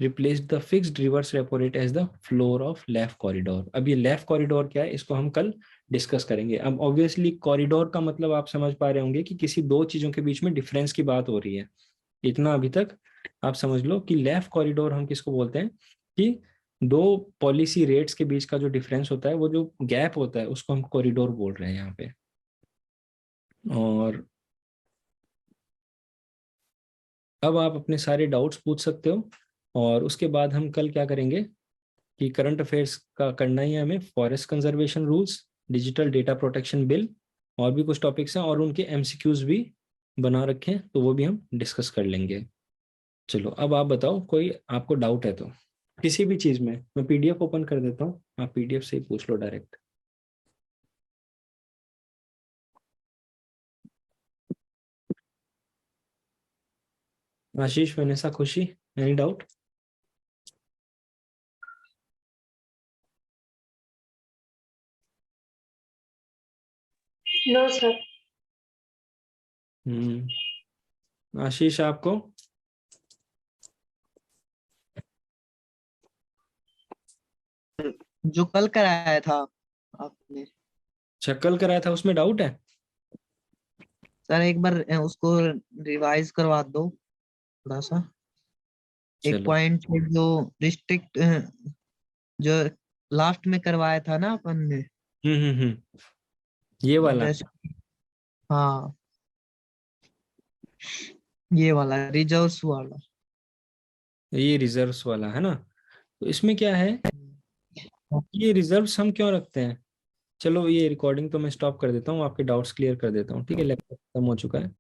replaced the fixed reverse repo rate as the floor of left corridor. अब ये लेफ्ट कॉरिडोर क्या है, इसको हम कल डिस्कस करेंगे। अब ऑब्वियसली कॉरिडोर का मतलब आप समझ पा रहे होंगे कि किसी दो चीजों के बीच में डिफरेंस की बात हो रही है। इतना अभी तक आप समझ लो कि लेफ्ट कॉरिडोर हम किसको बोलते हैं, कि दो पॉलिसी रेट्स के बीच का जो डिफरेंस होता है, वो जो गैप होता है, उसको हम कॉरिडोर बोल रहे हैं यहाँ पे। और अब आप अपने सारे डाउट्स पूछ सकते हो। और उसके बाद हम कल क्या करेंगे कि करंट अफेयर्स का करना ही है हमें, forest conservation rules, digital data protection bill, और भी कुछ टॉपिक्स हैं, और उनके एमसीक्यूज भी बना रखे हैं, तो वो भी हम डिस्कस कर लेंगे। चलो अब आप बताओ, कोई आपको डाउट है तो किसी भी चीज में। मैं पीडीएफ ओपन कर देता हूँ, आप पीडीएफ से ही पूछ लो direct. Ashish, Vanessa, Khushi, any doubt? No sir. Ashish, आपको? जो कल कराया था आपने शक्ल कराया था, उसमें डाउट है? सर, एक बार उसको रिवाइज करवा दो थोड़ा सा। एक चलो, पॉइंट जो रिस्ट्रिक्ट जो लास्ट में करवाया था ना अपन ने, ये वाला। जैसे, हाँ, ये वाला रिजर्व्स वाला। ये रिजर्व्स वाला है ना? तो इसमें क्या है, ये रिजर्व्स हम क्यों रखते हैं? चलो, ये रिकॉर्डिंग तो मैं स्टॉप कर देता हूँ, आपके डाउट्स क्लियर कर देता हूँ, ठीक है? लेक्चर खत्म हो चुका है।